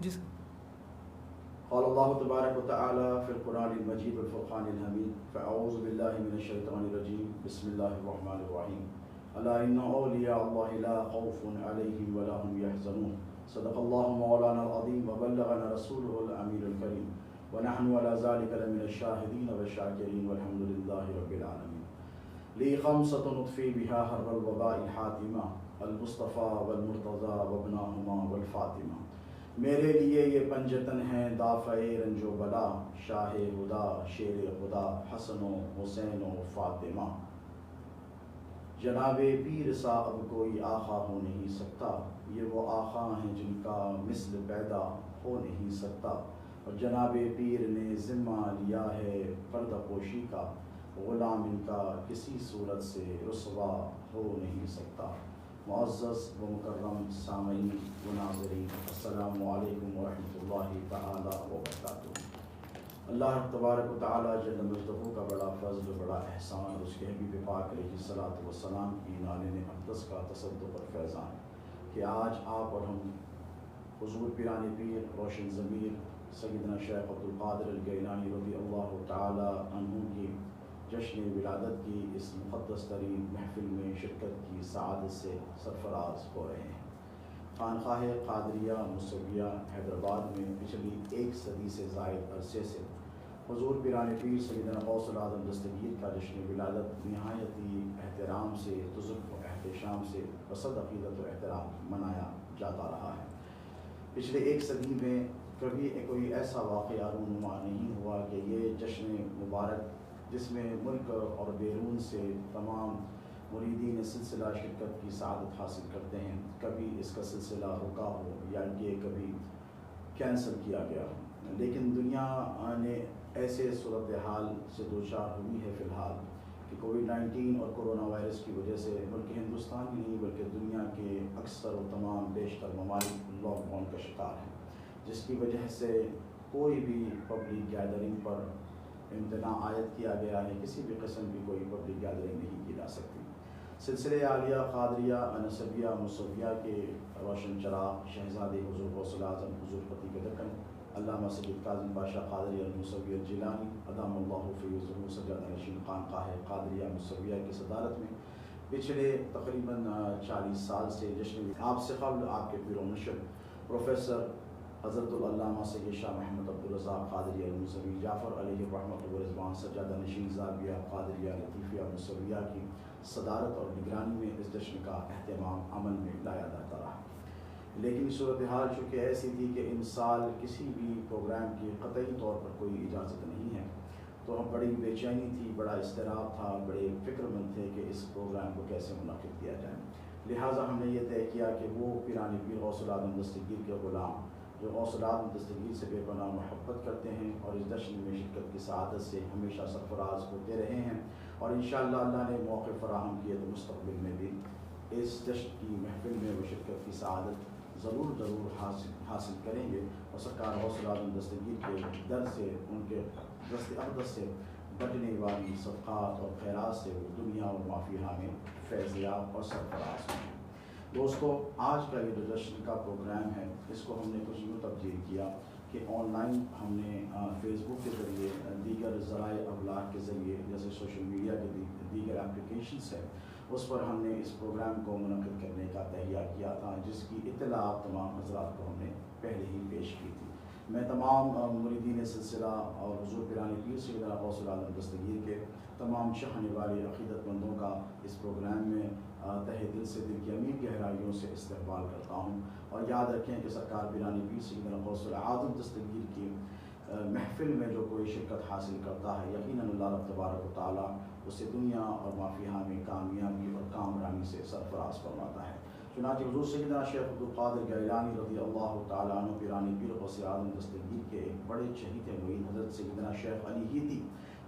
جس قال اللہ تبارک و تعالی فی القرآن المجید والفرقان الحمید فاعوذ باللہ من الشیطان الرجیم بسم اللہ الرحمن الرحیم الا ان اولیاء اللہ لا خوف علیہم ولا هم یحزنون صدق اللہ مولانا العظیم وبلغنا رسولہ الامین الکریم ونحن على ذلك لمن الشاہدین والشاکرین والحمد للہ رب العالمین لی خمسۃ نطفی بها حر الوباء الحاتمہ المصطفیٰ والمرتضیٰ وابناہما والفاطمہ. میرے لیے یہ پنجتن ہیں دافع رنج و بلا، شاہ ہدا شیر خدا حسن و حسین و فاطمہ. جناب پیر سا اب کوئی آقا ہو نہیں سکتا، یہ وہ آقا ہیں جن کا مثل پیدا ہو نہیں سکتا. اور جناب پیر نے ذمہ لیا ہے پردہ پوشی کا، غلام ان کا کسی صورت سے رسوا ہو نہیں سکتا. معزز و مکرم سامعین و ناظرین، السلام علیکم ورحمۃ اللہ تعالی وبرکاتہ. اللہ تبارک و تعالی جل مجدہ کا بڑا فضل، بڑا احسان، اور اس کے حبیب پاک علیہ الصلاۃ والسلام کی نالین اقدس کا تصدق اور فیضان کہ آج آپ اور ہم حضور پیران پیر روشن ضمیر سیدنا شیخ عبد القادر الگیلانی رضی اللہ تعالی عنہ کی جشن ولادت کی اس مقدس ترین محفل میں شرکت کی سعادت سے سرفراز ہو رہے ہیں. خانقاہ قادریہ موسویہ حیدرآباد میں پچھلی 1 صدی سے زائد عرصے سے حضور پیران پیر سیدنا غوث العظم دستگیر کا جشن ولادت نہایت ہی احترام سے، تزک و احتشام سے، بصد عقیدت و احترام منایا جاتا رہا ہے. پچھلے 1 صدی میں کبھی کوئی ایسا واقعہ رونما نہیں ہوا کہ یہ جشن مبارک جس میں ملک اور بیرون سے تمام مریدین سلسلہ شرکت کی سعادت حاصل کرتے ہیں، کبھی اس کا سلسلہ رکا ہو یا کہ کبھی کینسل کیا گیا ہو. لیکن دنیا نے ایسے صورتحال سے دوچار ہوئی ہے فی الحال کہ کووڈ-19 اور کرونا وائرس کی وجہ سے ملک ہندوستان ہی نہیں بلکہ دنیا کے اکثر و تمام بیشتر ممالک لاک ڈاؤن کا شکار ہیں، جس کی وجہ سے کوئی بھی پبلک گیدرنگ پر امتناع عائد کیا گیا ہے. کسی بھی قسم کی کوئی پبلک گیدرنگ نہیں کی جا سکتی. سلسلے عالیہ قادریہ نسبیہ موسویہ کے روشن چراغ شہزادے حضور غوث العظم حضور فتیح دکن علامہ سید کاظم پاشا قادری الموسوی الجیلانی ادام اللہ فیضہ سجادہ نشین خانقاہ قادریہ موسویہ کی صدارت میں پچھلے تقریباً 40 سال سے جشن آپ سے قبل آپ کے پیر و مرشد پروفیسر حضرت العلامہ سید شاہ محمد عبدالرزاق قادری الموسوی جعفر علیہ رحمۃ و رضوان سجادہ نشین زاویہ قادریہ لطیفیہ موسویہ کی صدارت اور نگرانی میں اس جشن کا اہتمام عمل میں لایا جاتا رہا. لیکن صورتحال چونکہ ایسی تھی کہ ان سال کسی بھی پروگرام کی قطعی طور پر کوئی اجازت نہیں ہے، تو ہم بڑی بے چینی تھی، بڑا اضطراب تھا، بڑے فکر مند تھے کہ اس پروگرام کو کیسے منعقد کیا جائے. لہٰذا ہم نے یہ طے کیا کہ وہ پیران پیر غوث العظم دستگیر کے غلام جو غوث العظم دستگیر سے بے پناہ محبت کرتے ہیں اور اس جشن میں شرکت کی سعادت سے ہمیشہ سرفراز ہوتے رہے ہیں، اور انشاءاللہ اللہ نے موقع فراہم کیے تو مستقبل میں بھی اس جشن کی محفل میں وہ شرکت کی سعادت ضرور حاصل کریں گے، اور سرکار غوث العظم دستگیر کے در سے، ان کے دست اقدس سے بٹنے والی صدقات اور خیرات سے وہ دنیا اور مافیہ میں فیضیاب اور سرفراز ہوں. دوستو، آج کا یہ جو جشن کا پروگرام ہے اس کو ہم نے کچھ یوں تبدیل کیا کہ آن لائن ہم نے فیس بک کے ذریعے، دیگر ذرائع ابلاغ کے ذریعے جیسے سوشل میڈیا کے دیگر اپلیکیشنس ہیں، اس پر ہم نے اس پروگرام کو منعقد کرنے کا تہیہ کیا تھا، جس کی اطلاع تمام حضرات کو ہم نے پہلے ہی پیش کی تھی. میں تمام مریدین سلسلہ اور حضور پیران پیر سیدنا غوث العظم دستگیر کے تمام چاہنے والے عقیدت مندوں کا اس پروگرام میں تہ دل سے، دل کی عمیق گہرائیوں سے استقبال کرتا ہوں. اور یاد رکھیں کہ سرکار پیران پیر سیدنا غوث العظم دستگیر کی محفل میں جو کوئی شرکت حاصل کرتا ہے، یقیناً اللہ رب تبارک و تعالیٰ اسے دنیا اور مافیہ میں کامیابی اور کامرانی سے سرفراز فرماتا ہے. چنانچہ حضور سیدنا شیخ عبد القادر گیلانی رضی اللہ تعالیٰ عنہ پیران پیر غوث العظم دستگیر کے ایک بڑے چہیتے مرید حضرت سیدنا شیخ علی ہیتی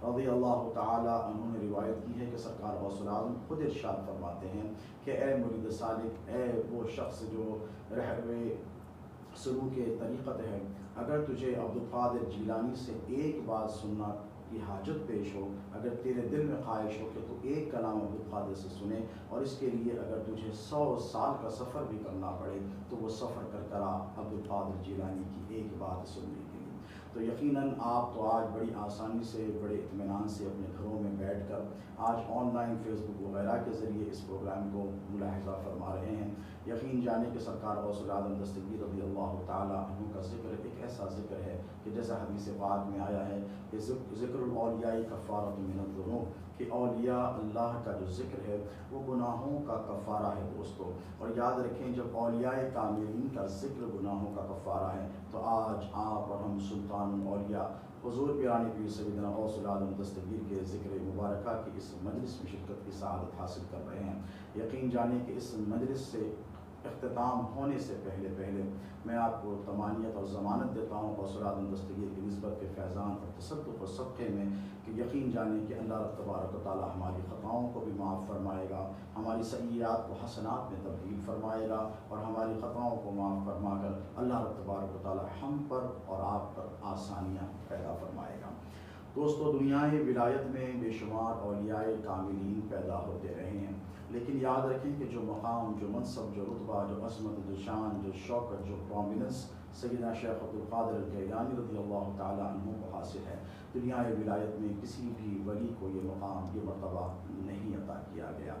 رضی اللہ تعالیٰ عنہ نے روایت کی ہے کہ سرکار غوث العظم خود ارشاد فرماتے ہیں کہ اے مرید صالح، اے وہ شخص جو رہبر سلوک طریقت ہے، اگر تجھے عبد القادر جیلانی سے ایک بات سننا کی حاجت پیش ہو، اگر تیرے دل میں خواہش ہو کہ تو ایک کلام عبدالقادر سے سنے، اور اس کے لیے اگر تجھے 100 سال کا سفر بھی کرنا پڑے تو وہ سفر کر کر عبدالقادر جیلانی کی ایک بات سننے کے لیے۔ تو یقیناً آپ تو آج بڑی آسانی سے، بڑے اطمینان سے اپنے گھروں میں بیٹھ کر آج آن لائن فیس بک وغیرہ کے ذریعے اس پروگرام کو ملاحظہ فرما رہے ہیں۔ یقین جانے کہ سرکار غوث العظم دستگیر رضی اللہ تعالیٰ عنہ کا ذکر ایک ایسا ذکر ہے کہ جیسا حدیث پاک میں آیا ہے کہ ذکر الاولیاء کفارۃ من الذنوب، کہ اولیاء اللہ کا جو ذکر ہے وہ گناہوں کا کفارہ ہے دوستو۔ اور یاد رکھیں جب اولیاء کاملین کا ذکر گناہوں کا کفارہ ہے تو آج آپ اور ہم سلطان الاولیاء حضور پیرانی پیر سیدنا غوث العظم دستگیر کے ذکر مبارکہ کی اس مجلس میں شرکت کی سعادت حاصل کر رہے ہیں۔ یقین جانے کہ اس مجلس سے اختتام ہونے سے پہلے میں آپ کو تمانیت اور ضمانت دیتا ہوں غوث العظم دستگیر کی نسبت کے فیضان اور تصدق اور صدقے میں کہ یقین جانے کہ اللہ تبارک و تعالی ہماری خطاؤں کو بھی معاف فرمائے گا، ہماری سیئات کو حسنات میں تبدیل فرمائے گا، اور ہماری خطاؤں کو معاف فرما کر اللہ تبارک و تعالی ہم پر اور آپ پر آسانیاں پیدا فرمائے گا۔ دوستو، دنیا ولایت میں بے شمار اولیاء کاملین پیدا ہوتے رہے ہیں، لیکن یاد رکھیں کہ جو مقام، جو منصب، جو رتبہ، جو عظمت، جو شان، جو شوکت، جو پرومیننس سیدنا شیخ عبدالقادر الجیلانی رضی اللہ تعالیٰ عنہ کو حاصل ہے، دنیا ولایت میں کسی بھی ولی کو یہ مقام، یہ مرتبہ نہیں عطا کیا گیا۔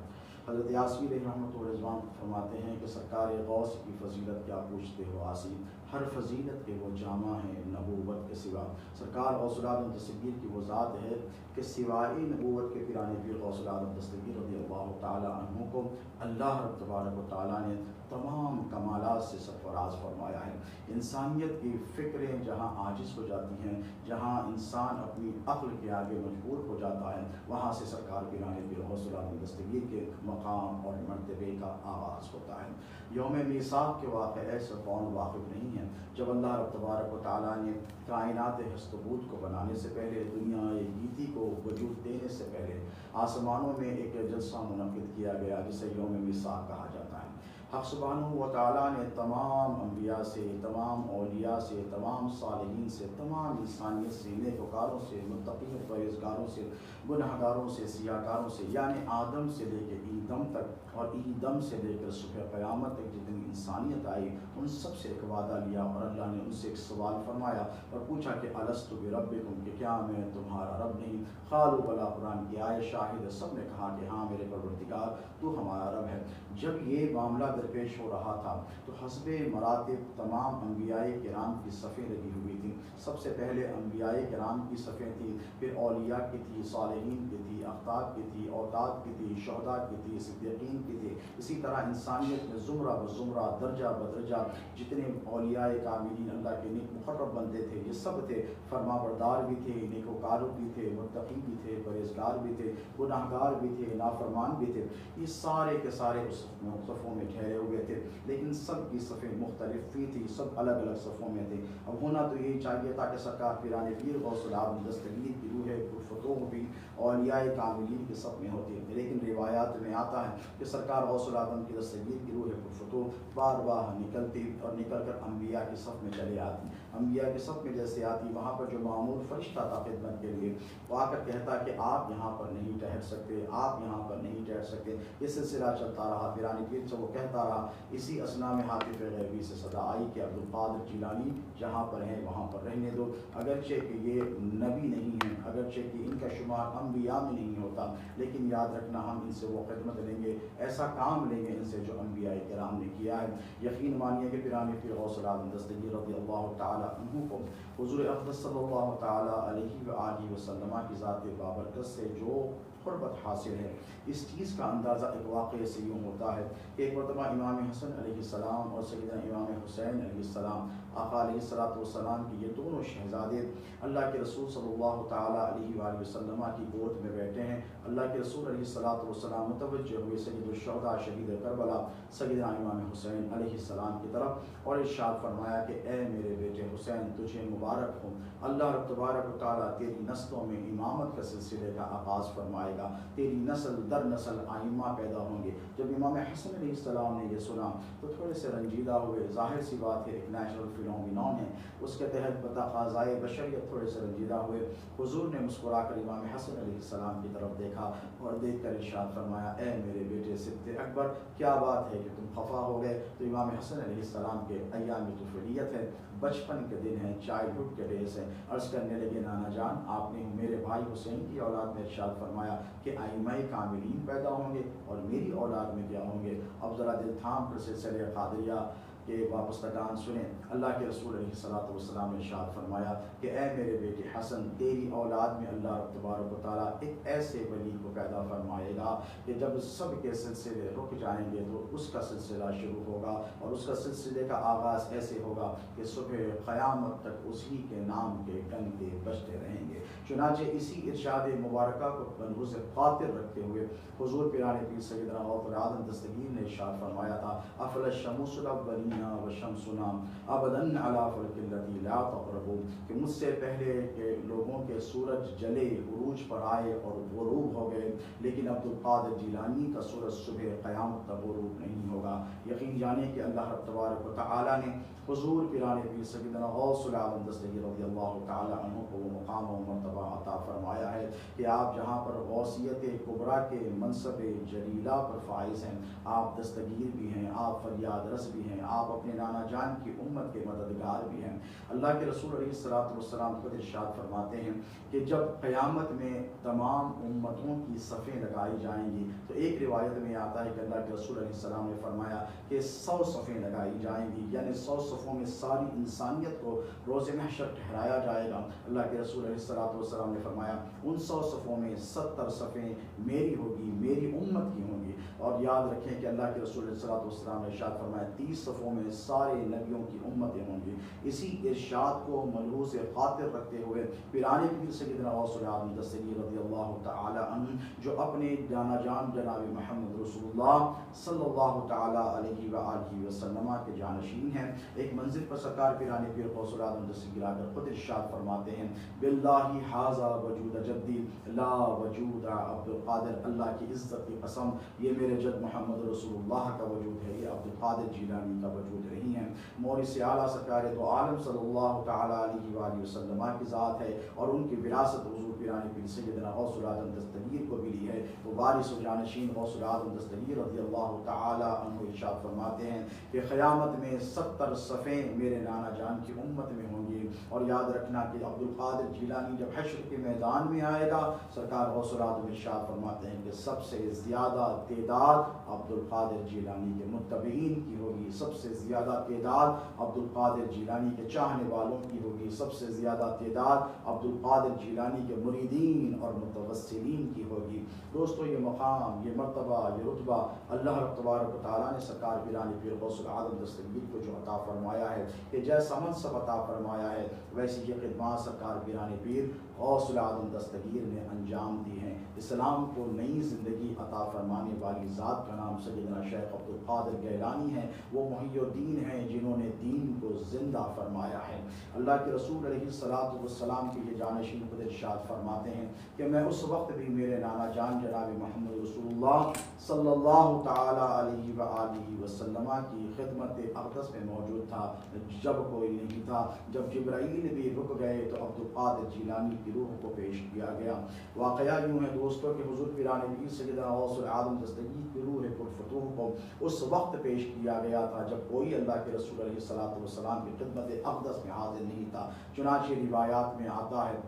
حضرت یاسوی علیہ رحمۃ و رضوان فرماتے ہیں کہ سرکار غوث کی فضیلت کیا پوچھتے ہو آسی، ہر فضیلت کے وہ جامع ہیں نبوت کے سوا۔ سرکار غوث العظم دستگیر کی وہ ذات ہے کہ سوائے نبوت کے پیرانے پیر غوث العظم دستگیر رضی اللہ تعالیٰ عنہ کو اللہ رب تبارک و تعالیٰ نے تمام کمالات سے سرفراز فرمایا ہے۔ انسانیت کی فکریں جہاں عاجز ہو جاتی ہیں، جہاں انسان اپنی عقل کے آگے مجبور ہو جاتا ہے، وہاں سے سرکار پیرانے پیر غوث العظم دستگیر کے مقام اور مرتبے کا آغاز ہوتا ہے۔ یوم میثاق کے واقعے سے کون واقف نہیں ہے؟ جب اللہ رب تبارک و تعالیٰ نے کائنات ہست و بود کو بنانے سے پہلے، دنیا گیتی کو وجود دینے سے پہلے آسمانوں میں ایک جلسہ منعقد کیا گیا جسے یوم میثاق کہا جاتا ہے۔ حق سبحانہ و تعالیٰ نے تمام انبیاء سے، تمام اولیاء سے، تمام صالحین سے، تمام انسانیت سے، نیکوکاروں سے، متقین پرہیزگاروں سے، گنہگاروں سے، سیاہکاروں سے، یعنی آدم سے لے کے ایدم تک اور ایدم سے لے کر صبح قیامت تک جتنی انسانیت آئی ان سب سے ایک وعدہ لیا، اور اللہ نے ان سے ایک سوال فرمایا اور پوچھا کہ الست بربکم، کہ کیا میں تمہارا رب نہیں؟ قالوا بلی، قرآن کی آیت شاہد ہے، سب نے کہا کہ ہاں میرے پروردگار تو ہمارا رب ہے۔ جب یہ معاملہ درپیش ہو رہا تھا تو حسب مراتب تمام انبیاء کرام کی صفیں لگی ہوئی تھیں۔ سب سے پہلے انبیاء کرام کی صفیں تھیں، پھر اولیاء کی تھی، صالحین کی تھی، اقطاب کی تھی، اوتاد کی تھی، شہداء کی تھی، صدیقین کی تھی۔ اسی طرح انسانیت میں زمرہ بزمرہ، درجہ بدرجہ جتنے اولیاء کاملین اللہ کے نیک مقرب بندے تھے یہ سب تھے، فرما بردار بھی تھے، نیکوکار بھی تھے، متقی بھی تھے، پرہیزگار بھی تھے، گناہگار بھی تھے، نافرمان بھی تھے۔ یہ سارے کے سارے اس صفوں میں ٹھہرے ہوئے تھے، لیکن سب کی صفیں مختلف ہی تھی، سب الگ الگ صفوں میں تھے۔ اب ہونا تو یہی چاہیے تھا کہ سرکار پیرانے پیر غوث العظم دستگیر کی روح پرفتوح بھی اولیاء کاملین کے صف میں ہوتی ہے، لیکن روایات میں آتا ہے کہ سرکار غوث العظم کی دستگیر کی روح پرفتوح بار بار نکلتی اور نکل کر انبیاء کے صف میں چلے آتی۔ انبیاء کے صف میں جیسے آتی، وہاں پر جو معمول فرشتہ تھا خدمت کے لیے، وہ آ کر کہتا کہ آپ یہاں پر نہیں ٹھہر سکتے، آپ یہاں پر نہیں ٹھہر سکتے۔ یہ سلسلہ چلتا رہا، پیرانے پیر سے وہ کہتا رہا۔ اسی اثنا میں ہاتف غیبی سے صدا آئی کہ عبدالقادر جیلانی جہاں پر ہیں وہاں پر رہنے دو، اگرچہ کہ یہ نبی نہیں ہیں، اگرچہ کہ ان کا شمار انبیاء میں نہیں ہوتا، لیکن یاد رکھنا ہم ان سے وہ خدمت لیں گے، ایسا کام لیں گے ان سے جو انبیاء کرام نے کیا ہے۔ یقین مانیے کہ پیرانے پیر غوث العظم دستگیر رضی اللہ تعالی عنہ کو حضور اقدس صلی اللہ تعالی علیہ وآلہ وسلم کی ذات بابرکت سے جو قربت حاصل ہے، اس چیز کا اندازہ ایک واقعے سے یوں ہوتا ہے کہ ایک مرتبہ امام حسن علیہ السلام اور سیدنا امام حسین علیہ السلام، آقا علیہ السلام کی یہ دونوں شہزادے اللہ کے رسول صلی اللہ تعالیٰ علیہ وآلہ وسلم کی گود میں بیٹھے ہیں۔ اللہ کے رسول علیہ السلام متوجہ ہوئے سید الشہداء شہید کربلا سیدنا امام حسین علیہ السلام کی طرف اور ارشاد فرمایا کہ اے میرے بیٹے حسین، تجھے مبارک ہو، اللہ رب تبارک و تعالیٰ تیری نسلوں میں امامت کا سلسلے کا آغاز فرمائے گا، تیری نسل در نسل آئمہ پیدا ہوں گے۔ جب امام حسن علیہ السلام نے یہ سنا تو تھوڑے سے رنجیدہ ہوئے، ظاہر سی بات ہے ایک نیچرل فینومینون ہے، اس کے تحت بتقاضائے بشریت تھوڑے سے رنجیدہ ہوئے۔ حضور نے مسکرا کر امام حسن علیہ السلام کی طرف دیکھا اور دیکھ کر ارشاد فرمایا، اے میرے بیٹے صبت اکبر، کیا بات ہے کہ تم خفا ہو گئے؟ تو امام حسن علیہ السلام کے ایام طفولیت ہے، بچپن کے دن ہیں، چائلڈہڈ کے ڈیز ہیں۔ عرض کرنے لگے، نانا جان آپ نے میرے بھائی حسین کی اولاد میں ارشاد فرمایا کہ ائمہ کاملین پیدا ہوں گے اور میری اولاد میں کیا ہوں گے؟ اب ذرا دل تھام کر سلسلہ قادریہ کے وابستگان سنیں۔ اللہ کے رسول علیہ الصلوۃ والسلام نے ارشاد فرمایا کہ اے میرے بیٹے حسن، تیری اولاد میں اللہ رب تبارک و تعالیٰ ایک ایسے ولی کو پیدا فرمائے گا کہ جب سب کے سلسلے رک جائیں گے تو اس کا سلسلہ شروع ہوگا، اور اس کا سلسلے کا آغاز ایسے ہوگا کہ صبح قیامت تک اسی کے نام کے ڈنکے بجتے رہیں گے۔ چنانچہ اسی ارشاد مبارکہ کو ملحوظ خاطر رکھتے ہوئے حضور پیران پیر سیدنا غوث العظم دستگیر نے ارشاد فرمایا تھا، افل الشمس الاولین وشمسنا ابدا علی فلک التی لا تقربوا، کہ مجھ سے پہلے کے لوگوں کے سورج جلے، عروج پر آئے اور غروب ہو گئے، لیکن عبد القادر جیلانی کا سورج صبح قیامت تک غروب نہیں ہوگا۔ یقین جانے کہ اللہ رب تبارک و تعالیٰ نے حضور پیران پیر سیدنا غوث العظم دستگیر رضی اللہ تعالیٰ عنہ کو وہ مقام و مرتبہ عطا فرمایا ہے کہ آپ جہاں پر غوثیت کبریٰ کے منصب جلیلہ پر فائز ہیں، آپ دستگیر بھی ہیں، آپ فریاد رس بھی ہیں، آپ اپنے نانا جان کی امت کے مددگار بھی ہیں۔ اللہ کے رسول علیہ الصلوۃ والسلام خود ارشاد فرماتے ہیں کہ جب قیامت میں تمام امتوں کی صفیں لگائی جائیں گی تو ایک روایت میں آتا ہے کہ اللہ کے رسول علیہ السلام نے فرمایا کہ 100 صفیں لگائی جائیں گی، یعنی 100 صفوں میں ساری انسانیت کو روز محشر ٹھہرایا جائے گا۔ اللہ کے رسول علیہ الصلوۃ والسلام نے فرمایا ان 100 صفوں میں 70 صفیں میری ہوگی، میری امت کی ہوں گی، اور یاد رکھیں کہ اللہ کے رسول علیہ الصلوۃ والسلام نے ارشاد فرمایا 30 صفوں میں سارے نبیوں کی امتیں ہوں گی۔ اسی ارشاد کو ملحوظ خاطر رکھتے ہوئے پیران پیر سیدنا غوث العظم دستگیر رضی اللہ تعالی عنہ، جو اپنے نانا جان جناب محمد رسول اللہ صلی اللہ تعالی علیہ وآلہ وسلم کے جانشین ہیں، ایک منزل پر سرکار پیران پیر غوث العظم دستگیر آ کر خود ارشاد فرماتے ہیں، باللہ ھذا وجود جدی لا وجود عبد القادر، اللہ کی عزت کی قسم یہ میرے جد محمد رسول اللہ کا وجود ہے، یہ عبد القادر جیلانی کا وجود نہیں ہے۔ مورث اعلیٰ سرکار دو عالم صلی اللہ تعالی علیہ وآلہ وسلم کی ذات ہے، اور ان کی وراثت حضور پیران پیر سیدنا غوث العظم دستگیر کو ملی ہے۔ وہ وارث و جانشین غوث العظم دستگیر رضی اللہ تعالی عنہ ارشاد فرماتے ہیں کہ قیامت میں 70 صفیں میرے نانا جان کی امت میں ہوں گی، اور یاد رکھنا کہ عبد القادر جیلانی جب حشر کے میدان میں آئے گا، سرکار غوث العظم ارشاد فرماتے ہیں کہ سب سے زیادہ تعداد عبد القادر جیلانی کے متبعین کی ہوگی، سب سے زیادہ تعداد عبد القادر جیلانی کے چاہنے والوں کی ہوگی، سب سے زیادہ تعداد عبد القادر جیلانی کے مریدین اور متوسلین کی ہوگی۔ دوستو یہ مقام، یہ مرتبہ، یہ رتبہ اللہ رب تبارک و تعالیٰ نے سرکار پیران پیر غوث العظم دستگیر کو جو عطا فرمایا ہے، کہ جیسا منصب عطا فرمایا ہے ویسی یہ خدمات سرکار پیران پیر غوث العظم دستگیر نے انجام دی ہیں۔ اسلام کو نئی زندگی عطا فرمانے والی ذات کا نام سیدنا شیخ عبد القادر گیلانی ہے، وہ محی الدین ہیں جنہوں نے دین کو زندہ فرمایا ہے۔ اللہ کے رسول علیہ الصلوۃ والسلام کے یہ جانشین خود ارشاد فرماتے ہیں کہ میں اس وقت بھی میرے نانا جان جناب محمد رسول اللہ صلی اللہ تعالی علیہ وآلہ وسلم کی خدمت اقدس میں موجود تھا جب کوئی نہیں تھا۔ جب جبرائیل بھی رک گئے تو عبد القادر جیلانی کی روح کو پیش کیا گیا۔ واقعہ یوں ہے دوستوں کہ حضور پیران پیر سیدنا غوث العظم دستگیر کی روح پرفتوح کو اس وقت پیش کیا گیا تھا جب کوئی اللہ کے رسول علیہ الصلوۃ والسلام کی خدمت اقدس میں حاضر نہیں تھا۔ چنانچہ روایات میں آتا ہے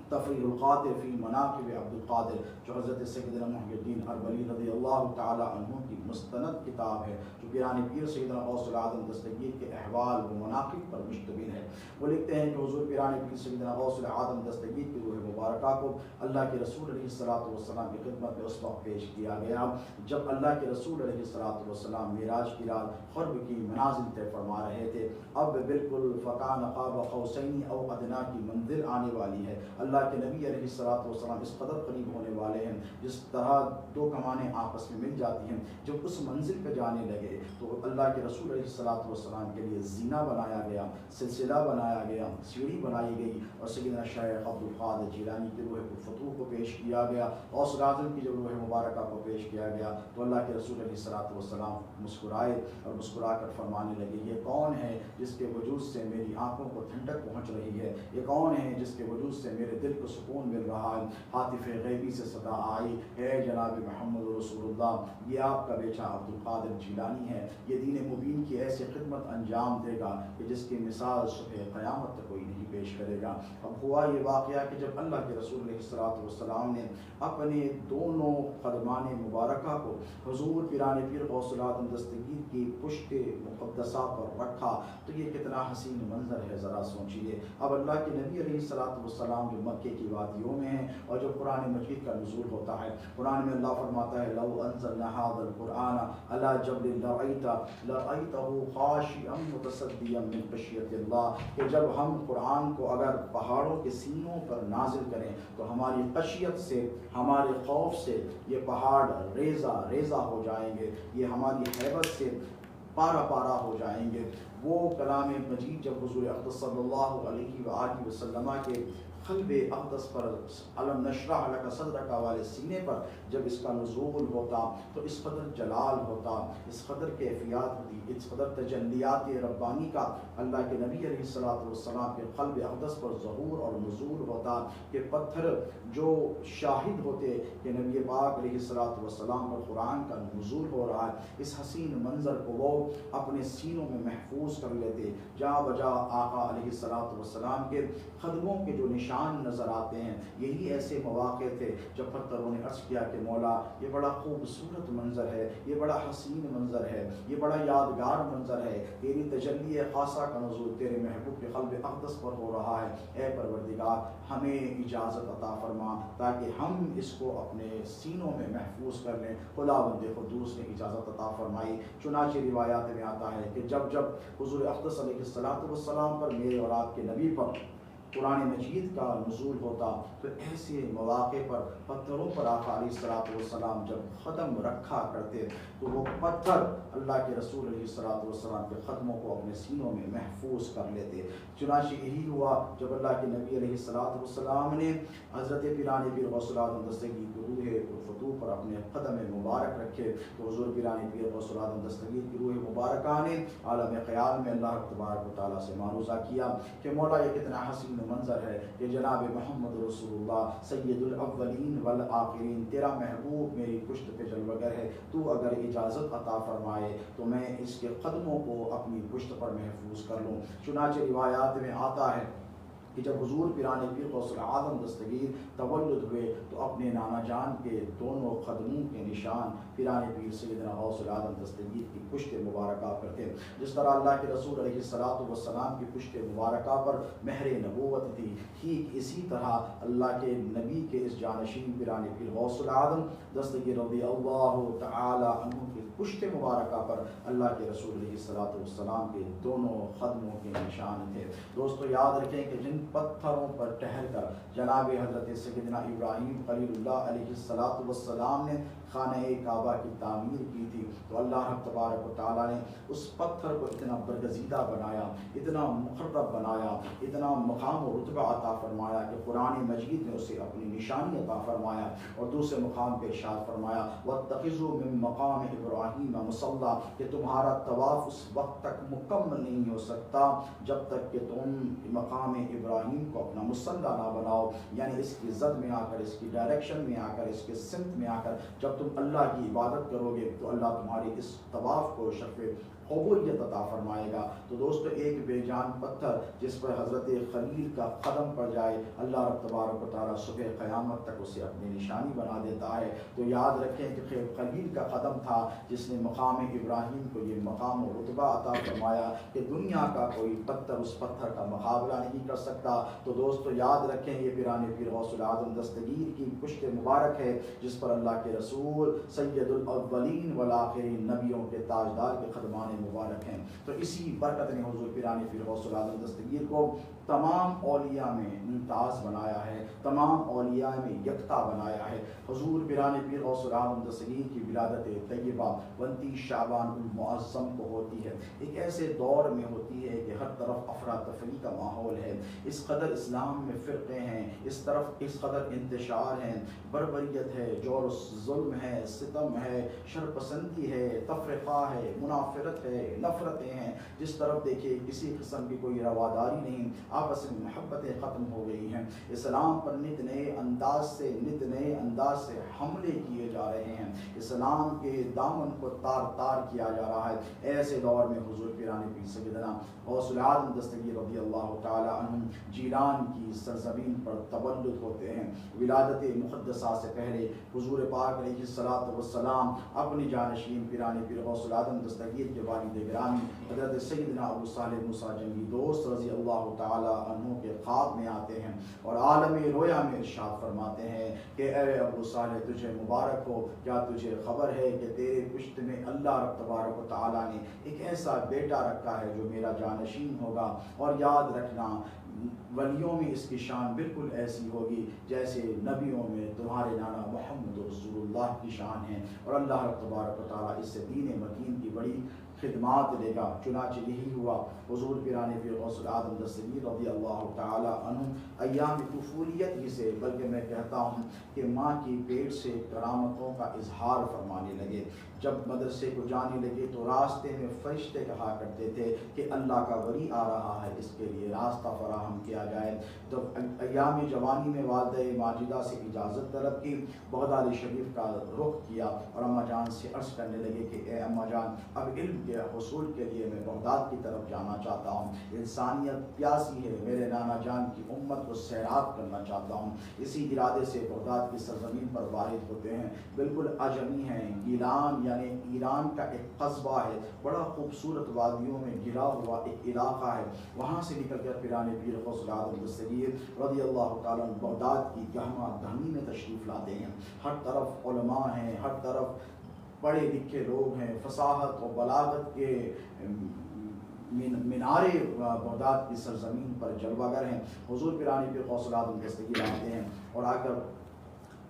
تفریح القادر فی مناقب عبد القادر، جو حضرت سیدنا محی الدین اربلی رضی اللہ تعالی عنہ کی مستند کتاب ہے، جو پیران پیر سیدنا غوث العظم دستگیر کے احوال و مناقب پر مشتمل ہے۔ وہ لکھتے ہیں کہ حضور پیران پیر سیدنا غوث العظم دستگیر کی روح مبارکہ کو اللہ کے رسول علیہ الصلوۃ والسلام کی خدمت میں اس وقت پیش کیا گیا جب اللہ کے رسول علیہ الصلوۃ والسلام معراج کی رات قرب کی منازل طے فرما رہے تھے۔ اب بالکل فکان قاب قوسین او ادنیٰ کی منزل آنے والی ہے۔ اللہ اللہ کے نبی علیہ الصلوۃ والسلام اس قدر قریب ہونے والے ہیں، جس طرح دو کمانیں آپس میں مل جاتی ہیں، جب اس منزل پہ جانے لگے تو اللہ کے رسول علیہ الصلوۃ والسلام کے لیے زینہ بنایا گیا، سلسلہ بنایا گیا، سیڑھی بنائی گئی، اور سیدنا شیخ عبد القادر جیلانی کی روح الفتوح کو پیش کیا گیا، غوث اعظم کی جب روح مبارکہ کو پیش کیا گیا تو اللہ کے رسول علیہ الصلوۃ والسلام مسکرائے اور مسکرا کر فرمانے لگے، یہ کون ہے جس کے وجود سے میری آنکھوں کو ٹھنڈک پہنچ رہی ہے، یہ کون ہے جس کے وجود سے میرے دل کو سکون مل رہا ہے؟ ہاتف غیبی سے صدا آئی، اے جناب محمد رسول اللہ، یہ آپ کا بیٹا عبد القادر جیلانی ہے، یہ دین مبین کی ایسی خدمت انجام دے گا کہ جس کی مثال صبح قیامت تک کوئی نہیں پیش کرے گا۔ اب ہوا یہ واقعہ کہ جب اللہ کے رسول علیہ الصلوۃ والسلام نے اپنے دونوں قدمان مبارکہ کو حضور پیران پیر غوث الاعظم دستگیر کی پشت مقدسہ پر رکھا تو یہ کتنا حسین منظر ہے، ذرا سوچیے۔ اب اللہ کے نبی علیہ الصلوۃ والسلام جو مکے کی وادیوں میں ہیں اور جو قرآن مجید کا نزول ہوتا ہے، قرآن میں اللہ فرماتا ہے لو انزلنا هذا القرآن على جبل لرأيته خاشعا متصدعا من خشیۃ اللہ، کہ جب ہم قرآن کو اگر پہاڑوں کے سینوں پر نازل کریں تو ہماری خشیت سے، ہمارے خوف سے یہ پہاڑ ریزہ ریزہ ہو جائیں گے، یہ ہماری ہیبت سے پارا پارا ہو جائیں گے۔ وہ کلام مجید جب حضور اقدس صلی اللہ علیہ وآلہ وسلم کے قلب اقدس پر علم نشرح لک صدرک والے سینے پر جب اس کا نزول ہوتا تو اس قدر جلال ہوتا، اس قدر کیفیات ہوتی، اس قدر تجلیات ربانی کا اللہ کے نبی علیہ الصلوۃ والسلام کے قلب اقدس پر ظہور اور نزول ہوتا کہ پتھر جو شاہد ہوتے کہ نبی پاک علیہ الصلوۃ والسلام پر قرآن کا نزول ہو رہا ہے، اس حسین منظر کو وہ اپنے سینوں میں محفوظ کر لیتے۔ جا بجا آقا علیہ الصلوۃ والسلام کے قدموں کے جو نشان نظر آتے ہیں، یہی ایسے مواقع تھے جب پتھروں نے عرض کیا کہ مولا یہ بڑا خوبصورت منظر ہے، یہ بڑا حسین منظر ہے، یہ بڑا یادگار منظر ہے، تیری تجلی خاصہ کا نزول تیرے محبوب کے قلب اقدس پر ہو رہا ہے، اے پروردگار ہمیں اجازت عطا فرما تاکہ ہم اس کو اپنے سینوں میں محفوظ کر لیں۔ خداوند قدوس نے اجازت عطا فرمائی۔ چنانچہ روایات میں آتا ہے کہ جب جب حضور اقدس علیہ الصلوۃ والسلام پر، میرے اور آپ کے نبی پر قرآن مجید کا نزول ہوتا تو ایسے مواقع پر پتھروں پر آقا علیہ الصلوۃ والسلام جب قدم رکھا کرتے تو وہ پتھر اللہ کے رسول علیہ الصلوۃ والسلام کے قدموں کو اپنے سینوں میں محفوظ کر لیتے۔ چنانچہ یہی ہوا جب اللہ کے نبی علیہ الصلوۃ والسلام نے حضرت پیران پیر غوث الاعظم دستگیر کی روح الفتوح پر اپنے قدم مبارک رکھے تو حضور پیران پیر غوث الاعظم دستگیر کی روح مبارکہ نے عالم خیال میں اللہ تبارک و تعالیٰ سے معروضہ کیا کہ مولا یہ کتنا حسین منظر ہے کہ جناب محمد رسول اللہ سید الاولین والآخرین تیرا محبوب میری پشت پہ جلوگر ہے، تو اگر اجازت عطا فرمائے تو میں اس کے قدموں کو اپنی پشت پر محفوظ کر لوں۔ چنانچہ روایات میں آتا ہے کہ جب حضور پیران پیر غوث الاعظم دستگیر تولد ہوئے تو اپنے نانا جان کے دونوں قدموں کے نشان پیران پیر سیدنا غوث الاعظم دستگیر کی پشت مبارکہ پر تھے، جس طرح اللہ کے رسول علیہ الصلوۃ والسلام کی پشت مبارکہ پر مہر نبوت تھی، ٹھیک اسی طرح اللہ کے نبی کے اس جانشین پیران پیر غوث الاعظم دستگیر رضی اللہ تعالی عنہ کی پشت مبارکہ پر اللہ کے رسول علیہ الصلوۃ والسلام کے دونوں قدموں کے نشان تھے۔ دوستو یاد رکھیں کہ جن پتھروں پر ٹہل کر جناب حضرت سیدنا ابراہیم خلیل اللہ علیہ الصلوۃ والسلام نے خانہ کعبہ کی تعمیر کی تھی تو اللہ تبارک و تعالیٰ نے اس پتھر کو اتنا برگزیدہ بنایا، اتنا مقرب بنایا، اتنا مقام و رتبہ عطا فرمایا کہ قرآن مجید نے اسے اپنی نشانی عطا فرمایا، اور دوسرے مقام پہ ارشاد فرمایا وَاتَّخِذُوا مِن مَقَامِ إِبْرَاهِيمَ مُصَلًّى، کہ تمہارا طواف اس وقت تک مکمل نہیں ہو سکتا جب تک کہ تم مقام ابراہیم کو اپنا مصلی نہ بناؤ، یعنی اس کی زد میں آ کر، اس کی ڈائریکشن میں آ کر، اس کے سمت میں آ کر جب تم اللہ کی عبادت کرو گے تو اللہ تمہاری اس طواف کو شرف قبولیت عطا فرمائے گا۔ تو دوستو ایک بے جان پتھر جس پر حضرت خلیل کا قدم پڑ جائے اللہ رب تبارک و تعالیٰ صبح قیامت تک اسے اپنی نشانی بنا دیتا ہے۔ تو یاد رکھیں کہ خلیل کا قدم تھا جس نے مقام ابراہیم کو یہ مقام و رتبہ عطا فرمایا کہ دنیا کا کوئی پتھر اس پتھر کا مقابلہ نہیں کر سکتا۔ تو دوستو یاد رکھیں یہ پیران پیر غوث الاعظم دستگیر کی پشت مبارک ہے جس پر اللہ کے رسول سید الاولین والآخرین نبیوں کے تاجدار کے قدمان مبارک ہیں۔ تو اسی برکت نے حضور پیران پیر غوث العالم دستگیر کو تمام اولیاء میں ممتاز بنایا ہے، تمام اولیاء میں یکتا بنایا ہے۔ حضور پیران پیر غوث العالم دستگیر کی ولادت طیبہ 29 شعبان المعظم کو ہوتی ہے، ایک ایسے دور میں ہوتی ہے کہ ہر طرف افراتفری کا ماحول ہے، اس قدر اسلام میں فرقے ہیں، اس قدر انتشار ہیں، بربریت ہے، جور و ظلم ہے، ستم ہے، شرپسندی ہے، تفرقہ ہے، منافرت ہے، نفرتیں ہیں، جس طرف دیکھیے کسی قسم کی کوئی رواداری نہیں، آپس میں محبتیں ختم ہو گئی ہیں، اسلام پر نت نئے انداز سے حملے کیے جا رہے ہیں، اسلام کے دامن کو تار تار کیا جا رہا ہے۔ ایسے دور میں حضور پیران پیر سیدنا غوث العالم دستگیر رضی اللہ تعالی عنہ جیلان کی سرزمین پر تولد ہوتے ہیں۔ ولادت مقدسہ سے پہلے حضور پاک علیہ الصلوۃ والسلام اپنی جانشین پیران پیر غوث العالم دستگیر کے والد گرامی حضرت سیدنا ابو صالح موسیٰ جنگی دوست رضی اللہ تعالی عنہ کے خواب میں آتے ہیں اور عالم رویا میں ارشاد فرماتے ہیں کہ اے ابو صالح تجھے مبارک ہو، کیا تجھے خبر ہے کہ تیرے پشت میں اللہ رب تبارک و تعالیٰ نے ایک ایسا بیٹا رکھا ہے جو میرا جانشین ہوگا، اور یاد رکھنا ولیوں میں اس کی شان بالکل ایسی ہوگی جیسے نبیوں میں تمہارے نانا محمد رسول اللہ کی شان ہے، اور اللہ رب تبارک و تعالیٰ اس سے دین متین کی بڑی خدمات دے گا۔ چنانچہ یہی ہوا، حضور پیران پیر غوث العالم دستگیر رضی اللہ تعالی عنہ ایام طفولیت ہی سے، بلکہ میں کہتا ہوں کہ ماں کی پیٹ سے کرامتوں کا اظہار فرمانے لگے۔ جب مدرسے کو جانے لگے تو راستے میں فرشتے کہا کرتے تھے کہ اللہ کا ولی آ رہا ہے، اس کے لیے راستہ فراہم کیا جائے۔ تو ایام جوانی میں والدہ ماجدہ سے اجازت طلب کی، بغداد شریف کا رخ کیا اور اماں جان سے عرض کرنے لگے کہ اے اماں جان، اب علم کے حصول کے لیے میں بغداد کی طرف جانا چاہتا ہوں، انسانیت پیاسی ہے، میرے نانا جان کی امت کو سیراب کرنا چاہتا ہوں۔ اسی ارادے سے بغداد کی سرزمین پر وارد ہوتے ہیں، بالکل اجمی ہیں، گیلان یعنی ایران کا ایک قصبہ ہے، بڑا خوبصورت وادیوں میں گھرا ہوا ایک علاقہ ہے، وہاں سے نکل کر پیران پیر غوث العالم دستگیر رضی اللہ تعالیٰ عنہ بغداد کی گہما گہمی میں تشریف لاتے ہیں۔ ہر طرف علماء ہیں، ہر طرف پڑھے لکھے لوگ ہیں، فصاحت و بلاغت کے مینارے بغداد کی سرزمین پر جلوہ گر ہیں۔ حضور پیران پیر غوث العالم دستگیر آتے ہیں اور آ کر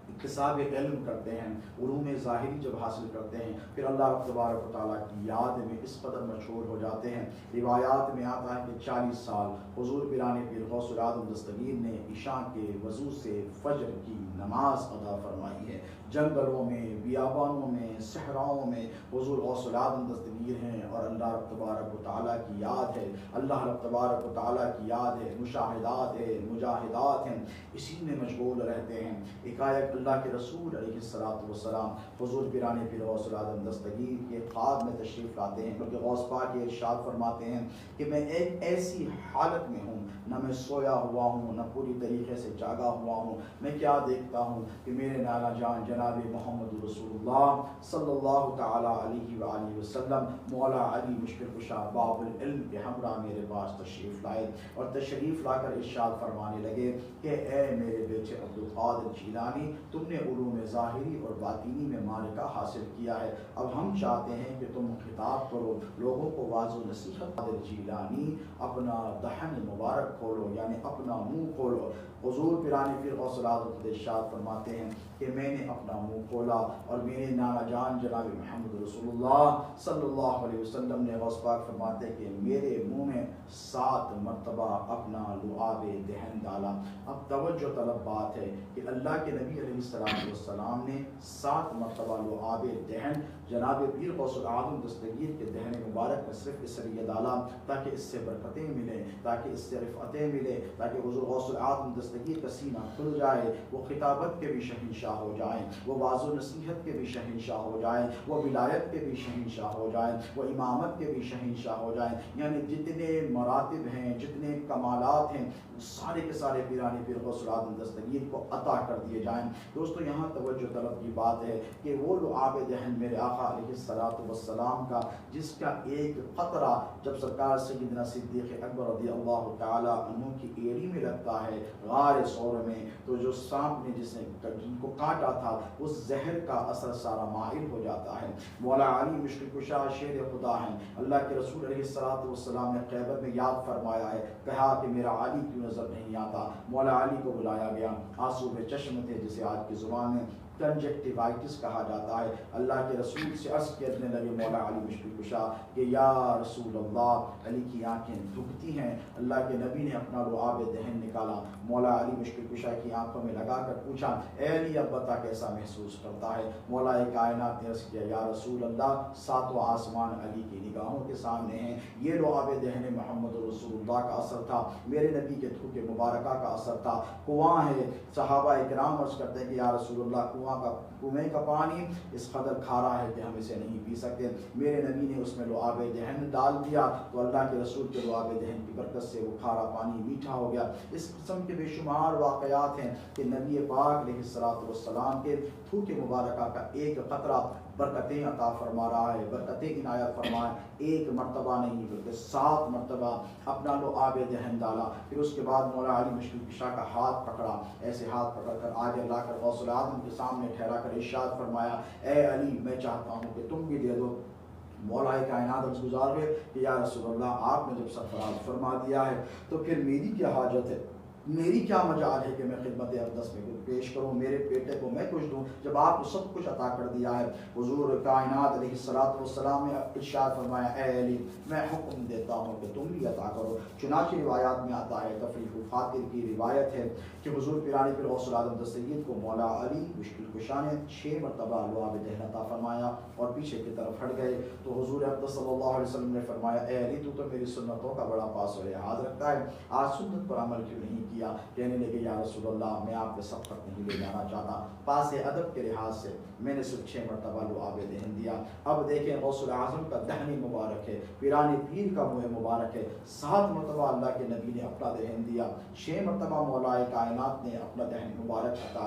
اکتساب علم کرتے ہیں، علوم ظاہری جب حاصل کرتے ہیں، پھر اللہ رب تبارک و تعالیٰ کی یاد میں اس قدر مشغول ہو جاتے ہیں۔ روایات میں آتا ہے کہ 40 سال حضور پیران پیر غوث العالم دستگیر نے عشاء کے وضو سے فجر کی نماز ادا فرمائی ہے۔ جنگلوں میں، بیابانوں میں، صحراؤں میں حضور غوث العالم دستگیر ہیں اور اللہ رب تبارک و تعالیٰ کی یاد ہے، اللہ رب تبارک و تعالیٰ کی یاد ہے، مشاہدات ہے، مجاہدات ہیں، اسی میں مشغول رہتے ہیں۔ ایک اللہ کے رسول علیہ السلام حضور پیران پیر غوث العالم دستگیر کے خواب میں تشریف لاتے ہیں، بلکہ غوث پاک یہ ارشاد فرماتے ہیں کہ میں ایک ایسی حالت میں ہوں، نہ میں سویا ہوا ہوں نہ پوری طریقے سے جاگا ہوا ہوں، میں کیا دیکھتا ہوں کہ میرے نانا جان جناب محمد رسول اللہ صلی اللہ تعالی علیہ وآلہ وسلم مولا علی مشکل کشا باب العلم کے ہمراہ میرے پاس تشریف لائے اور تشریف لا کر ارشاد فرمانے لگے کہ اے میرے بیٹے عبدالقادر جیلانی، تم نے علوم ظاہری اور باطینی میں معرکہ حاصل کیا ہے، اب ہم چاہتے ہیں کہ تم خطاب کرو، لوگوں کو واعظ و نصیحت۔ قادر جیلانی اپنا دہن مبارک کھولو، یعنی اپنا منہ کھولو۔ حضور پیران پیر غوث العالم ارشاد فرماتے ہیں کہ میں نے اپنا منہ کھولا اور میرے نانا جان جناب محمد رسول اللہ صلی اللہ علیہ وسلم نے غوث پاک فرماتے کہ میرے منہ میں 7 مرتبہ اپنا لعاب دہن ڈالا۔ اب توجہ طلب بات ہے کہ اللہ کے نبی علیہ السلام نے 7 مرتبہ لعاب دہن جناب پیر غوث العالم دستگیر کے دہن مبارک میں صرف اس لیے ڈالا تاکہ اس سے برکتیں ملیں، تاکہ اس سے رفعتیں ملیں، تاکہ حضور غوث العالم دستگیر کا سینہ کھل جائے، وہ خطابت کے بھی شہنشاہ ہو جائیں، وہ واعظ و نصیحت کے بھی شہنشاہ ہو جائیں، وہ ولایت کے بھی شہنشاہ ہو جائیں، وہ امامت کے بھی شہنشاہ ہو جائیں، یعنی جتنے مراتب ہیں، جتنے کمالات ہیں، سارے کے سارے پیران پیر غوث العالم دستگیر کو عطا کر دیے جائیں۔ دوستو یہاں توجہ طلب کی بات ہے کہ وہ لعاب دہن میرے آقا علیہ السلام کا، جس کا ایک قطرہ جب سرکار سیدنا صدیق اکبر رضی اللہ تعالی عنہ کی ایڑی میں لگتا ہے غار ثور میں، تو جو سانپ نے جن کو کاٹا تھا اس زہر کا اثر سارا مائل ہو جاتا ہے۔ مولا علی مشکل کشا شیر خدا ہیں، اللہ کے رسول علیہ السلام نے خیبر میں یاد فرمایا ہے، کہا کہ میرا علی کیوں نظر نہیں آتا؟ مولا علی کو بلایا گیا، آنسو بے چشم تھے، جسے آج کی زبان میں کنجکٹیوائٹس کہا جاتا ہے۔ اللہ کے رسول سے عرض کرنے لگے مولا علی مشکل کشا کہ یا رسول اللہ، علی کی آنکھیں دھکتی ہیں۔ اللہ کے نبی نے اپنا لعاب دہن نکالا، مولا علی مشکل کشا کی آنکھوں میں لگا کر پوچھا، اے علی اب بتا کیسا محسوس کرتا ہے؟ مولا کائنات نے عرض کیا، یا رسول اللہ، ساتوں آسمان علی کی نگاہوں کے سامنے ہیں۔ یہ لعاب دہن محمد رسول اللہ کا اثر تھا، میرے نبی کے تھوک مبارکہ کا اثر تھا۔ کنواں ہے، صحابہ اکرام عرض کرتے ہیں کہ یا رسول اللہ، کنویں کا پانی اس قدر کھارا ہے کہ ہم اسے نہیں پی سکتے۔ میرے نبی نے اس میں لعاب دہن ڈال دیا تو اللہ کے رسول کے لعاب دہن کی برکت سے وہ کھارا پانی میٹھا ہو گیا۔ اس قسم کے بے شمار واقعات ہیں کہ نبی پاک علیہ السلام کے تھوک مبارکہ کا ایک قطرہ برکتیں عطا فرما رہا ہے، برکتیں عنایت فرمائے۔ ایک مرتبہ نہیں بلکہ 7 مرتبہ اپنا لعاب دہن ڈالا، پھر اس کے بعد مولا علی مشکل کشا کا ہاتھ پکڑا، ایسے ہاتھ پکڑ کر آگے لا کر غوث العظم کے سامنے ٹھہرا کر ارشاد فرمایا، اے علی، میں چاہتا ہوں کہ تم بھی دے دو۔ مولا کائنات عرض گزار ہوئے کہ یا رسول اللہ، آپ نے جب سرفراز فرما دیا ہے تو پھر میری کیا حاجت ہے، میری کیا مجال ہے کہ میں خدمت اقدس میں پیش کروں، میرے بیٹے کو میں کچھ دوں جب آپ کو سب کچھ عطا کر دیا ہے۔ حضور کائنات علیہ السلام نے ارشاد فرمایا، اے علی، میں حکم دیتا ہوں کہ تم بھی عطا کرو۔ چنانچہ روایات میں آتا ہے، تفریق الخاطر کی روایت ہے کہ حضور پیرانی پیر غوث العظم دستگیر کو مولا علی مشکل کشا نے 6 مرتبہ لعاب دہن عطا فرمایا اور پیچھے کی طرف ہٹ گئے تو حضور اقدس صلی اللہ علیہ وسلم نے فرمایا، اے علی، تو میری سنتوں کا بڑا پاس و لحاظ رکھتا ہے، آج سنت پر عمل کیوں نہیں کیا؟ کہنے لگے، یا رسول اللہ، میں آپ کے سبقت نہیں لے جانا چاہتا، پاس ادب کے لحاظ سے میں نے صرف 6 مرتبہ لعاب دہن دیا۔ اب دیکھیں، غوث العظم کا دہن مبارک ہے، پیرانی پیر کا منہ مبارک ہے، 7 مرتبہ اللہ کے نبی نے اپنا دہن دیا، 6 مرتبہ مولا کائنات نے اپنا دہن مبارک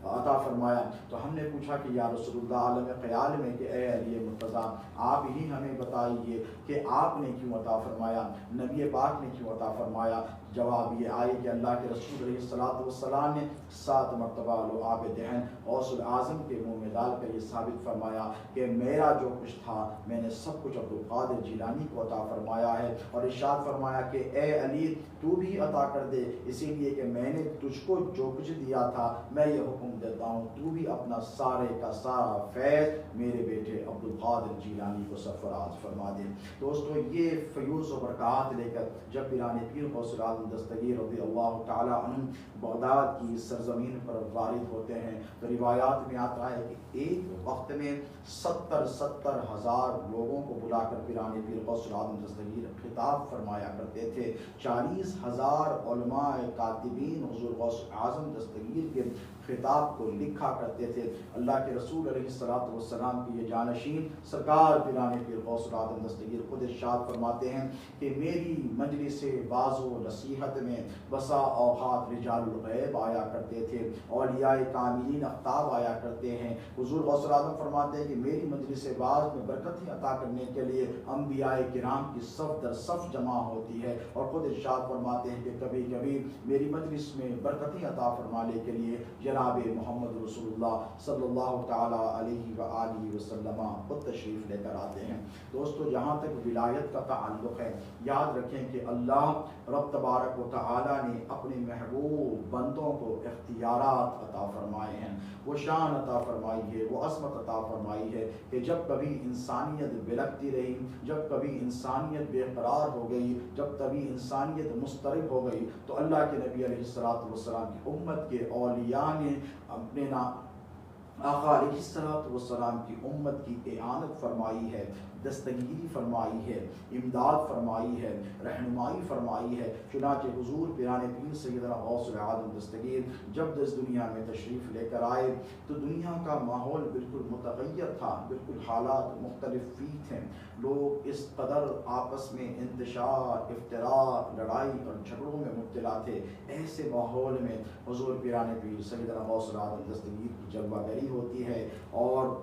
عطا فرمایا۔ تو ہم نے پوچھا کہ یا رسول اللہ، عالم خیال میں کہ اے علی مرتضیٰ، آپ ہی ہمیں بتائیے کہ آپ نے کیوں عطا فرمایا، نبی پاک نے کیوں عطا فرمایا؟ جواب یہ آئے کہ اللہ کے رسول علیہ السلام نے 7 مرتبہ لعاب دہن غوث العظم کے منہ میں ڈال کر یہ ثابت فرمایا کہ میرا جو کچھ تھا میں نے سب کچھ عبدالقادر جیلانی کو عطا فرمایا ہے، اور ارشاد فرمایا کہ اے علی، تو بھی عطا کر دے، اسی لیے کہ میں نے تجھ کو جو کچھ دیا تھا میں یہ حکم دیتا ہوں تو بھی اپنا سارے کا سارا فیض میرے بیٹے عبدالقادر جیلانی کو سرفراز فرما دے۔ دوستو، یہ فیوز و برکات لے کر جب پیرانی پیر غوث العظم دستگیر رضی اللہ تعالی عنہ بغداد کی سرزمین پر وارد ہوتے ہیں تو روایات میں آتا ہے کہ ایک وقت میں 70 ہزار لوگوں کو بلا کر پیرانی پیر غوث العظم دستگیر خطاب فرمایا کرتے تھے۔ 40,000 علماء کاتبین حضور غوث اعظم دستگیر کے خطاب کو لکھا کرتے تھے۔ اللہ کے رسول علیہ السلام کی یہ جانشین سرکار پیرانی پیر غوث العظم دستگیر خود ارشاد فرماتے ہیں کہ میری مجلس باز و نصیحت میں بسا اوقات رجال الغیب آیا کرتے تھے، اولیاء کاملین اقطاب آیا کرتے ہیں۔ حضور غوث العظم فرماتے ہیں کہ میری مجلس باز میں برکتیں عطا کرنے کے لیے انبیاء کرام کی صف در صف جمع ہوتی ہے، اور خود ارشاد فرماتے ہیں کہ کبھی کبھی میری مجلس میں برکتیں عطا فرمانے کے لیے جناب محمد رسول اللہ صلی اللہ تعالی علیہ وآلہ وسلم خود تشریف لے کر آتے ہیں۔ دوستو، جہاں تک ولایت کا تعلق ہے، یاد رکھیں کہ اللہ رب تبارک و تعالی نے اپنے محبوب بندوں کو اختیارات عطا فرمائے ہیں، وہ شان عطا فرمائی ہے، وہ عظمت عطا فرمائی ہے کہ جب کبھی انسانیت بلکتی رہی، جب کبھی انسانیت بے قرار ہو گئی، جب کبھی انسانیت مضطرب ہو گئی، تو اللہ کے نبی علیہ السلام کی امت کے اولیاء نے اپنے آقا علیہ السلام کی امت کی اعانت فرمائی ہے، دستگیری فرمائی ہے، امداد فرمائی ہے، رہنمائی فرمائی ہے۔ چنانچہ حضور پیران پیر سیدنا غوث العظم دستگیر جب اس دنیا میں تشریف لے کر آئے تو دنیا کا ماحول بالکل متغیر تھا، بالکل حالات مختلف تھے، لوگ اس قدر آپس میں انتشار، افتراق، لڑائی اور جھگڑوں میں مبتلا تھے۔ ایسے ماحول میں حضور پیران پیر سیدنا غوث العظم دستگیر کی جلوہ گری ہوتی ہے، اور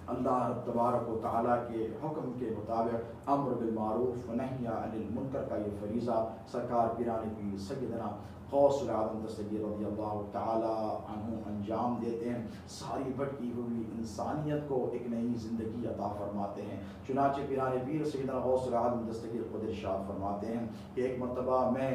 اللہ تبارک و تعالیٰ کے حکم کے مطابق امر بالمعروف و نہی عن المنکر کا یہ فریضہ سرکار پیران پیر سیدنا غوث العالم دستگیر رضی اللہ تعالیٰ عنہ انجام دیتے ہیں. ساری بھٹکی ہوئی انسانیت کو ایک نئی زندگی عطا فرماتے ہیں. چنانچہ پیران پیر سیدنا غوث العالم دستگیر خود ارشاد فرماتے ہیں کہ ایک مرتبہ میں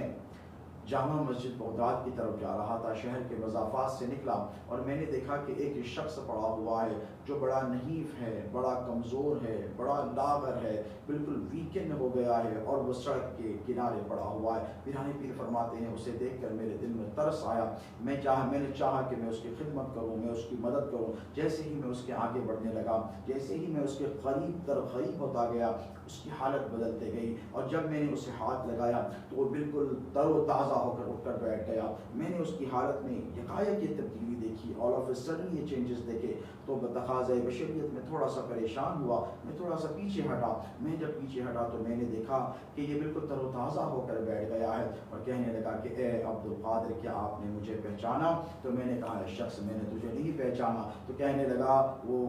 جامع مسجد بغداد کی طرف جا رہا تھا، شہر کے مضافات سے نکلا اور میں نے دیکھا کہ ایک شخص پڑا ہوا ہے جو بڑا نحیف ہے، بڑا کمزور ہے، بڑا لاغر ہے، بالکل ویکن ہو گیا ہے اور وہ سڑک کے کنارے پڑا ہوا ہے. پیران پیر فرماتے ہیں اسے دیکھ کر میرے دل میں ترس آیا. میں نے چاہا کہ میں اس کی خدمت کروں، میں اس کی مدد کروں. جیسے ہی میں اس کے آگے بڑھنے لگا، جیسے ہی میں اس کے قریب تر قریب ہوتا گیا، اس کی حالت بدلتے گئی اور جب میں نے اسے ہاتھ لگایا تو وہ بالکل تر و تازہ ہو کر اٹھ کر بیٹھ گیا. میں نے اس کی حالت میں یکایک یہ تبدیلی دیکھی، آل آف اے سڈن یہ چینجز دیکھے تو بتقاضۂ بشریت میں تھوڑا سا پریشان ہوا. میں تھوڑا سا پیچھے ہٹا. میں جب پیچھے ہٹا تو میں نے دیکھا کہ یہ بالکل تر و تازہ ہو کر بیٹھ گیا ہے اور کہنے لگا کہ اے عبد القادر کیا آپ نے مجھے پہچانا؟ تو میں نے کہا شخص میں نے تجھے نہیں پہچانا. تو کہنے لگا وہ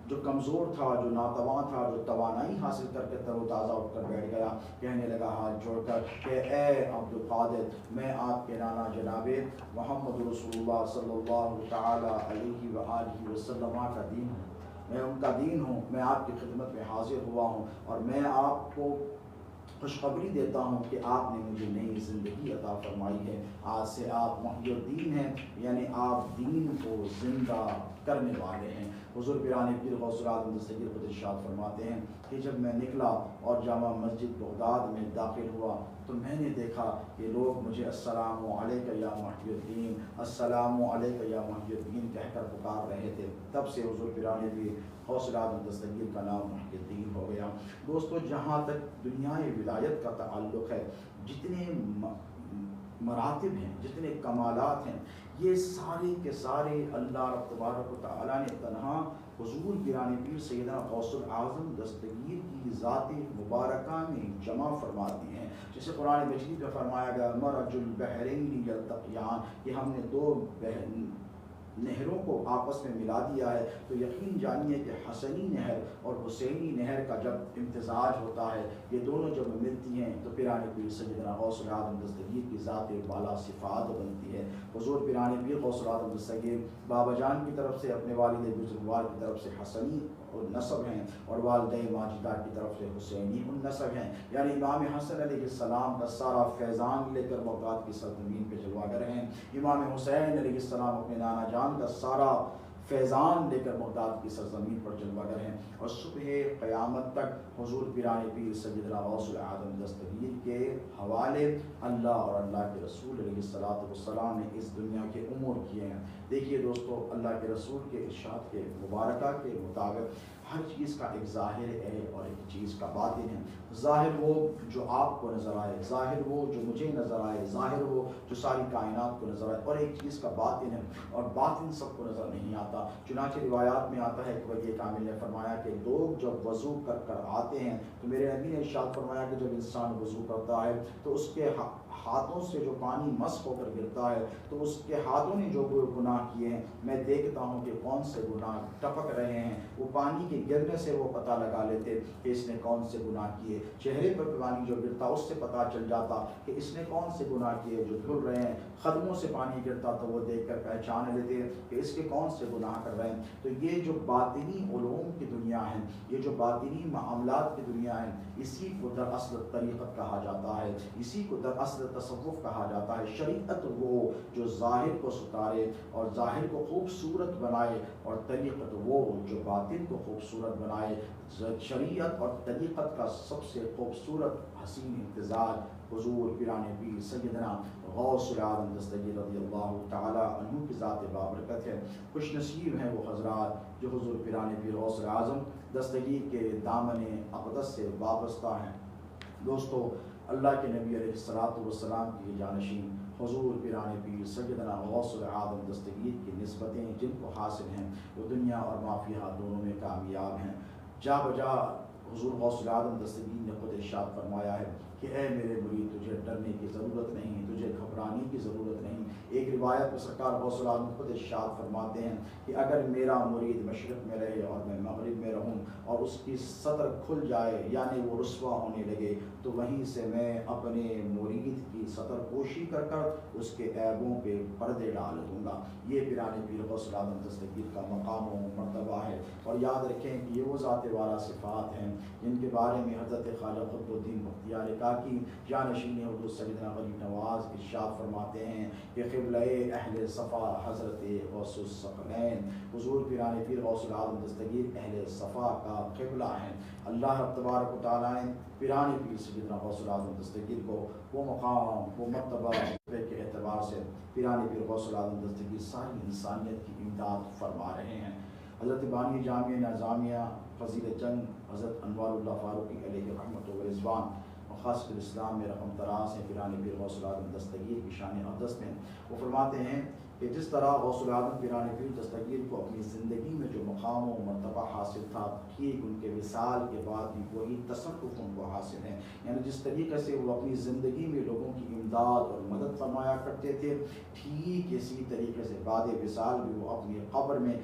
جو کمزور تھا، جو ناتواں تھا، جو توانائی حاصل کر کے تر و تازہ اٹھ کر بیٹھ گیا، کہنے لگا ہاتھ جوڑ کر کہ اے عبد القادر، میں آپ کے نانا جناب محمد رسول اللہ صلی اللہ تعالی علیہ وآلہ وسلم کا دین ہوں، میں ان کا دین ہوں. میں آپ کی خدمت میں حاضر ہوا ہوں اور میں آپ کو خوشخبری دیتا ہوں کہ آپ نے مجھے نئی زندگی عطا فرمائی ہے. آج سے آپ محی الدین ہیں، یعنی آپ دین کو زندہ کرنے والے ہیں. حضور پیران پیر غوث العالم دستگیر خود ارشاد فرماتے ہیں کہ جب میں نکلا اور جامع مسجد بغداد میں داخل ہوا تو میں نے دیکھا کہ لوگ مجھے السلام علیکہ یا محی الدین، السلام علیکہ یا محی الدین کہہ کر پکار رہے تھے. تب سے حضور پیران پیر غوث العالم دستگیر کا نام محی الدین ہو گیا. دوستو، جہاں تک دنیا ولایت کا تعلق ہے، جتنے مراتب ہیں، جتنے کمالات ہیں، یہ سارے کے سارے اللہ رب تبارک و تعالیٰ نے تنہا حضور پیران پیر سیدنا غوث العظم دستگیر کی ذات مبارکہ میں جمع فرما دی ہیں. جیسے قرآن مجید میں فرمایا گیا مرج البحرین یلتقیان، کہ ہم نے دو نہروں کو آپس میں ملا دیا ہے. تو یقین جانیے کہ حسنی نہر اور حسینی نہر کا جب امتزاج ہوتا ہے، یہ دونوں جب ملتی ہیں تو پیران پیر سیدنا غوث العظم دستگیر کی ذات بالا صفات بنتی ہے. حضور پیران پیر غوث العظم دستگیر بابا جان کی طرف سے، اپنے والد بزرگوار کی طرف سے حسنی النسب ہیں اور والدین ماجدہ کی طرف سے حسینی النسب ہیں. یعنی امام حسن علیہ السلام کا سارا فیضان لے کر بغداد کی سرزمین پہ جلواگر ہیں. امام حسین علیہ السلام اپنے نانا جان کا سارا فیضان لے کر بغداد کی سرزمین پر جلواگر ہیں. اور صبح قیامت تک حضور پیران پیر سیدنا غوث العظم دستگیر کے حوالے اللہ اور اللہ کے رسول علیہ السلام نے اس دنیا کے امور کیے ہیں. دیکھیے دوستو، اللہ کے رسول کے ارشاد کے مبارکہ کے مطابق ہر چیز کا ایک ظاہر ہے اور ایک چیز کا باطن ہے. ظاہر وہ جو آپ کو نظر آئے، ظاہر وہ جو مجھے نظر آئے، ظاہر وہ جو ساری کائنات کو نظر آئے، اور ایک چیز کا باطن ہے اور باطن سب کو نظر نہیں آتا. چنانچہ روایات میں آتا ہے کہ ولی کامل نے فرمایا کہ لوگ جب وضو کر کر آتے ہیں تو میرے نبی نے ارشاد فرمایا کہ جب انسان وضو کرتا ہے تو اس کے ہاتھوں سے جو پانی مسح ہو کر گرتا ہے تو اس کے ہاتھوں نے جو گناہ کیے ہیں میں دیکھتا ہوں کہ کون سے گناہ ٹپک رہے ہیں. وہ پانی کے گرنے سے وہ پتہ لگا لیتے کہ اس نے کون سے گناہ کیے. چہرے پر پانی جو گرتا اس سے پتہ چل جاتا کہ اس نے کون سے گناہ کیے جو دھل رہے ہیں. قدموں سے پانی گرتا تو وہ دیکھ کر پہچان لیتے کہ اس کے کون سے گناہ کر رہے ہیں. تو یہ جو باطنی علوم کی دنیا ہے، یہ جو باطنی معاملات کی دنیا ہے، اسی کو دراصل طریقت کہا جاتا ہے، اسی کو دراصل تصوف کہا جاتا ہے. شریعت وہ جو ظاہر کو ستارے اور ظاہر کو خوبصورت بنائے، اور طریقت وہ جو باطن کو خوبصورت بنائے. شریعت اور طریقت کا سب سے خوبصورت حسین امتزاج حضور پیران پیر سیدنا غوث العالم دستگیر رضی اللہ تعالی عنہ کی ذات بابرکت ہے. خوش نصیب ہیں وہ حضرات جو حضور پیران پیر غوث العظم دستگیر کے دامن اقدس سے وابستہ ہیں. دوستو، اللہ کے نبی علیہ السلام کی جانشین حضور پیران پیر سیدنا غوث العظم دستگیر کی نسبتیں جن کو حاصل ہیں وہ دنیا اور مافیہ دونوں میں کامیاب ہیں. جا بجا حضور غوث العظم دستگیر نے خود ارشاد فرمایا ہے کہ اے میرے مرید، تجھے ڈرنے کی ضرورت نہیں، تجھے گھبرانے قربانی کی ضرورت نہیں۔ ایک روایت میں سرکار غوث العالم خود ارشاد فرماتے ہیں کہ اگر میرا مرید مشرق میں رہے اور میں مغرب میں رہوں اور اس کی سطر کھل جائے یعنی وہ رسوا ہونے لگے تو وہیں سے میں اپنے مرید کی سطر پوشی کر کر اس کے عیبوں پہ پردے ڈال دوں گا۔ یہ پیران پیر غوث العالم دستگیر کا مقام و مرتبہ ہے۔ اور یاد رکھیں کہ یہ وہ ذات والا صفات ہیں جن کے بارے میں حضرت خواجہ قطب الدین بختیار کاکی جانشین حضور سیدنا غریب نواز ارشاد فرماتے ہیں کہ قبلہ اہل صفا حضرت غوث الثقلین، حضور پیران پیر غوث العالم دستگیر اہل صفا کا قبلہ ہیں۔ اللہ رب تبارک و تعالیٰ نے پیران پیر سیدنا غوث العالم دستگیر کو وہ مقام وہ مرتبہ کے اعتبار سے پیران پیر غوث العالم دستگیر ساری انسانیت کی امداد فرما رہے ہیں۔ حضرت بانی جامعہ نظامیہ فضیلت چند حضرت انوار اللہ فاروقی علیہ رحمۃ و رضوان مقاصد الاسلام میں رقم تراز ہیں پیران پیر غوث العالم دستگیر کی شان اقدس میں۔ وہ فرماتے ہیں کہ جس طرح غوث العالم پیران پیر دستگیر کو اپنی زندگی میں جو مقام و مرتبہ حاصل تھا ٹھیک ان کے وصال کے بعد بھی وہی تصرف ان کو حاصل ہے، یعنی جس طریقے سے وہ اپنی زندگی میں لوگوں کی امداد اور مدد فرمایا کرتے تھے ٹھیک اسی طریقے سے بعد وصال بھی وہ اپنی قبر میں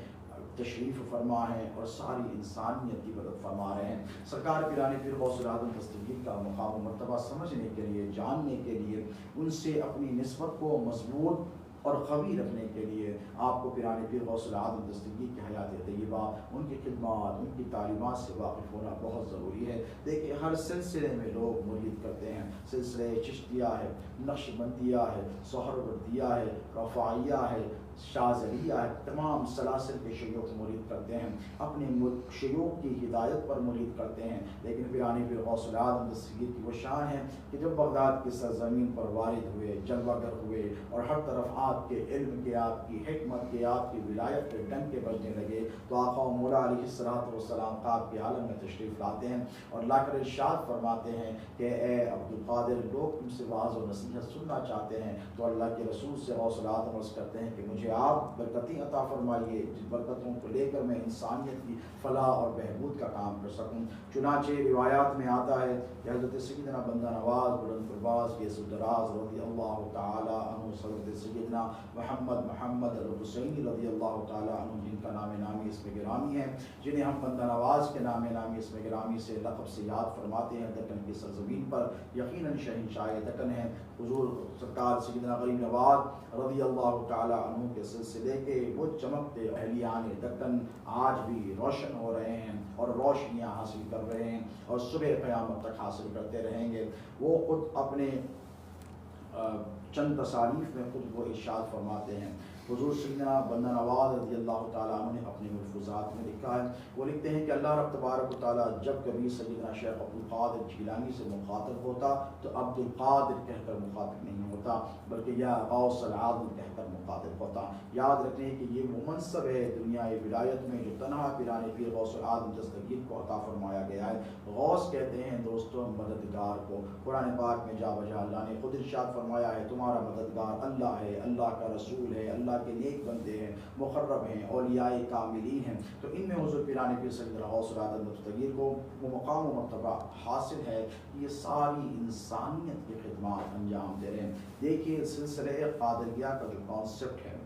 تشریف فرما ہے اور ساری انسانیت کی مدد فرما رہے ہیں۔ سرکار پیران پیر غوث العالم دستگیر کا مقام و مرتبہ سمجھنے کے لیے، جاننے کے لیے، ان سے اپنی نسبت کو مضبوط اور قوی رکھنے کے لیے آپ کو پیران پیر غوث العالم دستگیر کی حیات طیبہ، ان کی خدمات، ان کی تعلیمات سے واقف ہونا بہت ضروری ہے۔ دیکھیں ہر سلسلے میں لوگ مرید کرتے ہیں، سلسلہ چشتیہ ہے، نقشبندیہ ہے، سہروردیہ ہے، رفاعیہ ہے، شاذلیہ ہے، تمام سلاسل کے شیوخ مرید کرتے ہیں، اپنے شیوخ کی ہدایت پر مرید کرتے ہیں۔ لیکن پیران پیر غوث العالم دستگیر کی وہ شان ہے کہ جب بغداد کی سرزمین پر وارد ہوئے، جلوہ گر ہوئے اور ہر طرف آپ کے علم کے، آپ کی حکمت کے، آپ کی ولایت کے ڈنکے بجنے لگے تو آقا و مولا علیہ الصلوۃ والسلام خواب کے عالم میں تشریف لاتے ہیں اور لا کر ارشاد فرماتے ہیں کہ اے عبدالقادر، لوگ تم سے واعظ و نصیحت سننا چاہتے ہیں تو اللہ کے رسول سے غوث العالم عرض کرتے ہیں کہ مجھے آپ برکتیں عطا فرمائیے جن برکتوں کو لے کر میں انسانیت کی فلاح اور بہبود کا کام کر سکوں۔ چنانچہ روایات میں آتا ہے کہ حضرت سیدنا بندہ نواز بلند پرواز یس الدراز رضی اللہ تعالی عنہ، حضرت سیدنا محمد الحسینی رضی اللہ تعالی عنہ جن کا نام نامی اسم گرامی ہے، جنہیں ہم بندہ نواز کے نام نامی اسم گرامی سے لقب سے یاد فرماتے ہیں، دکن کی سرزمین پر یقیناً شہنشاہ دکن ہیں حضور سرکار سیدنا غریب نواز رضی اللہ تعالی عنہ کے سلسلے کے وہ چمکتے اہلیان دکن آج بھی روشن ہو رہے ہیں اور روشنیاں حاصل کر رہے ہیں اور صبح قیامت تک حاصل کرتے رہیں گے۔ وہ خود اپنے چند تصاریف میں خود وہ ارشاد فرماتے ہیں، حضور سیدنا بندہ نواز رضی اللہ تعالیٰ عنہ نے اپنے ملفوظات میں لکھا ہے، وہ لکھتے ہیں کہ اللہ رب تبارک و تعالیٰ جب کبھی سیدنا شیخ عبدالقادر جیلانی سے مخاطب ہوتا تو عبدالقادر کہہ کر مخاطب نہیں ہوتا بلکہ یا غوث العالم کہہ کر مخاطب ہوتا۔ یاد رکھیں کہ یہ وہ منصب ہے دنیا ولایت میں جو تنہا پیران پیر غوث العالم دستگیر کو عطا فرمایا گیا ہے۔ غوث کہتے ہیں دوستوں مددگار کو، قرآن پاک میں جا بجا اللہ نے خود ارشاد فرمایا ہے تمہارا مددگار اللہ ہے، اللہ کا رسول ہے، اللہ کے نیک بندے ہیں، مقرب ہیں، اولیاء کاملین ہیں۔ تو ان میں حضور پیران پیر سیدنا غوث العالم دستگیر کو وہ مقام و مرتبہ حاصل ہے کہ یہ ساری انسانیت کی خدمات انجام دے رہے ہیں۔ دیکھیے سلسلہ قادریہ کا جو کانسیپٹ ہے،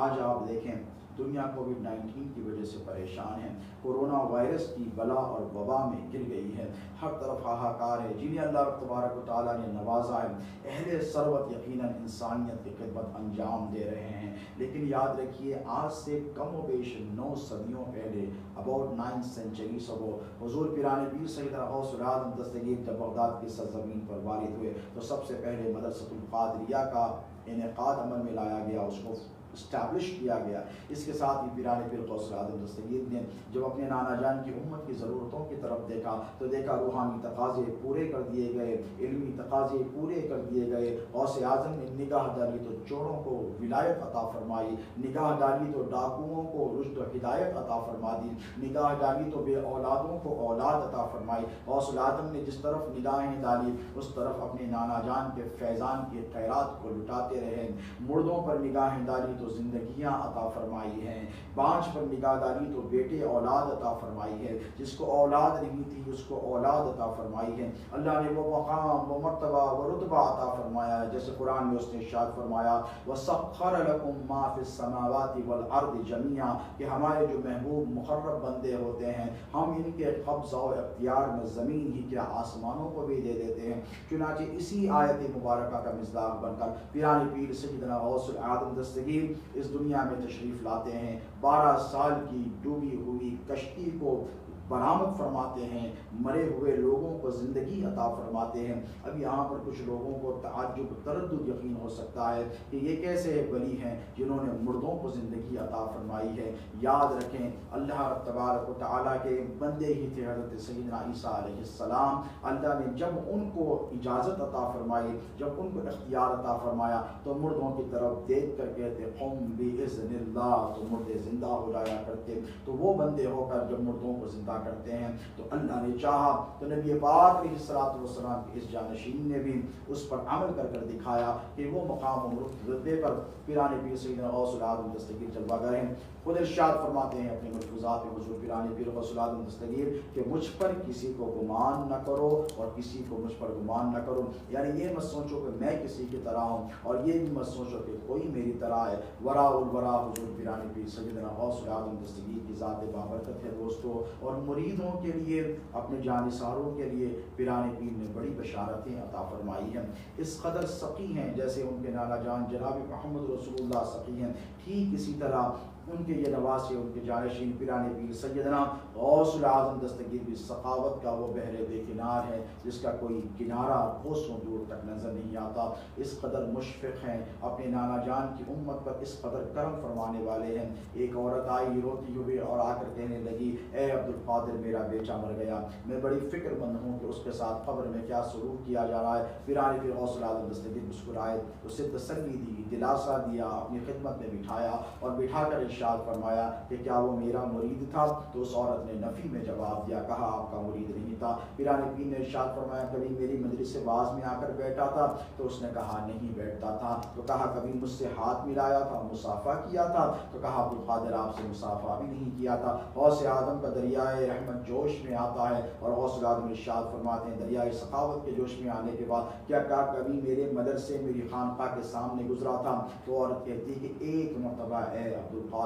آج آپ دیکھیں دنیا کووڈ-19 کی وجہ سے پریشان ہے، کورونا وائرس کی بلا اور وبا میں گر گئی ہے، ہر طرف ہاہاکار ہے، جنہیں اللہ تبارک و تعالیٰ نے نوازا ہے، اہل ثروت یقیناً انسانیت کی خدمت انجام دے رہے ہیں۔ لیکن یاد رکھیے آج سے کم و بیش 9 صدیوں پہلے اباؤٹ 9 centuries ago حضور پیران پیر سیدنا غوث العالم دستگیر جب بغداد کی سرزمین پر وارد ہوئے تو سب سے پہلے مدرسۃ القادریہ کا انعقاد عمل میں لایا گیا، اس کو اسٹیبلش کیا گیا۔ اس کے ساتھ ہی پیران پیر غوث العالم دستگیر نے جب اپنے نانا جان کی امت کی ضرورتوں کی طرف دیکھا تو دیکھا روحانی تقاضے پورے کر دیے گئے، علمی تقاضے پورے کر دیے گئے۔ غوث اعظم نے نگاہ ڈالی تو چوروں کو ولایت عطا فرمائی، نگاہ ڈالی تو ڈاکوؤں کو رشد و ہدایت عطا فرما دی، نگاہ ڈالی تو بے اولادوں کو اولاد عطا فرمائی۔ غوث العظم نے جس طرف نگاہیں ڈالی اس طرف اپنے نانا جان کے فیضان کی خیرات کو لٹاتے رہے، مردوں پر نگاہیں ڈالی تو زندگیاں عطا فرمائی ہیں، بانجھ پر نگاہ داری تو بیٹے اولاد عطا فرمائی ہے، جس کو اولاد نہیں تھی اس کو اولاد عطا فرمائی ہے۔ اللہ نے وہ مقام، وہ مرتبہ، وہ رتبہ عطا فرمایا ہے جیسے قرآن میں اس نے ارشاد فرمایا وَسَخَّرَ لَكُم مَّا فِي السَّمَاوَاتِ وَالْأَرْضِ جَمِيعًا، کہ ہمارے جو محبوب مقرب بندے ہوتے ہیں ہم ان کے قبضہ و اختیار میں زمین ہی کیا آسمانوں کو بھی دے دیتے ہیں۔ چنانچہ اسی آیت مبارکہ کا مصداق بن کر پیران پیر سیدنا غوث العالم دستگیر اس دنیا میں تشریف لاتے ہیں، 12 سال کی ڈوبی ہوئی کشتی کو برآمد فرماتے ہیں، مرے ہوئے لوگوں کو زندگی عطا فرماتے ہیں۔ اب یہاں پر کچھ لوگوں کو تعجب تردد یقین ہو سکتا ہے کہ یہ کیسے ولی ہیں جنہوں نے مردوں کو زندگی عطا فرمائی ہے۔ یاد رکھیں اللہ تبارک و تعالیٰ کے بندے ہی تھے حضرت سیدنا عیسیٰ علیہ السلام۔ اللہ نے جب ان کو اجازت عطا فرمائی، جب ان کو اختیار عطا فرمایا تو مردوں کی طرف دیکھ کر کہتے قم بإذن اللہ، تو مردے زندہ ہو جایا کرتے۔ تو وہ بندے ہو کر جب مردوں کو زندہ کرتے ہیں تو اللہ نے چاہا تو نبی پاک علیہ الصلوۃ والسلام کے اس جانشین نے بھی اس پر عمل کر کر دکھایا کہ وہ مقام و رتبے پر پیران پیر سیدنا غوث العالم دستگیر جلوہ گر ہیں۔ خود ارشاد فرماتے ہیں اپنے ملفوظات میں حضور پیران پیر غوث العالم دستگیر کہ مجھ پر کسی کو گمان نہ کرو اور کسی کو مجھ پر گمان نہ کرو، یعنی یہ مت سوچو کہ میں کسی کی طرح ہوں اور یہ بھی مت سوچو کہ کوئی میری طرح ہے۔ وراء الورا حضور پیران پیر سیدنا غوث العالم دستگیر کی ذات بابرکت ہے دوستو، اور مریدوں کے لیے، اپنے جانثاروں کے لیے پیران پیر نے بڑی بشارتیں عطا فرمائی ہیں۔ اس قدر سقی ہیں جیسے ان کے نانا جان جناب محمد رسول اللہ سقی ہیں، ٹھیک اسی طرح ان کے یہ نواسے، ان کے جانشین پیران پیر سیدنا غوث العالم دستگیر بھی سخاوت کا وہ بحر بے کنار ہے جس کا کوئی کنارہ کوسوں دور تک نظر نہیں آتا۔ اس قدر مشفق ہیں، اپنے نانا جان کی امت پر اس قدر کرم فرمانے والے ہیں۔ ایک عورت آئی روتی ہوئی اور آ کر کہنے لگی اے عبدالقادر میرا بیٹا مر گیا، میں بڑی فکر مند ہوں کہ اس کے ساتھ قبر میں کیا سلوک کیا جا رہا ہے۔ پیران پیر غوث العالم دستگیر مسکرائے، اسے تسلی دی، دلاسا دیا، اپنی خدمت میں بٹھایا اور بٹھا کر ارشاد فرمایا کہ کیا وہ میرا مرید تھا؟ تو اس عورت نے نفی میں جواب دیا، کہا آپ کا مرید نہیں تھا۔ پیران پیر نے ارشاد فرمایا کبھی میری مجلس واعظ میں آ کر بیٹھا تھا؟ تو اس نے کہا نہیں بیٹھتا تھا۔ تو کہا کبھی مجھ سے ہاتھ ملایا تھا، مصافحہ کیا تھا؟ تو کہا عبدالقادر آپ سے مصافحہ بھی نہیں کیا تھا۔ غوث اعظم کا دریائے رحمت جوش میں آتا ہے اور غوث العالم ارشاد فرماتے ہیں دریائے سخاوت کے جوش میں آنے کے بعد کیا کبھی میرے مدرسے میری خانقاہ کے سامنے گزرا تھا؟ تو عورت کہتی کہ ایک مرتبہ اے عبدالقادر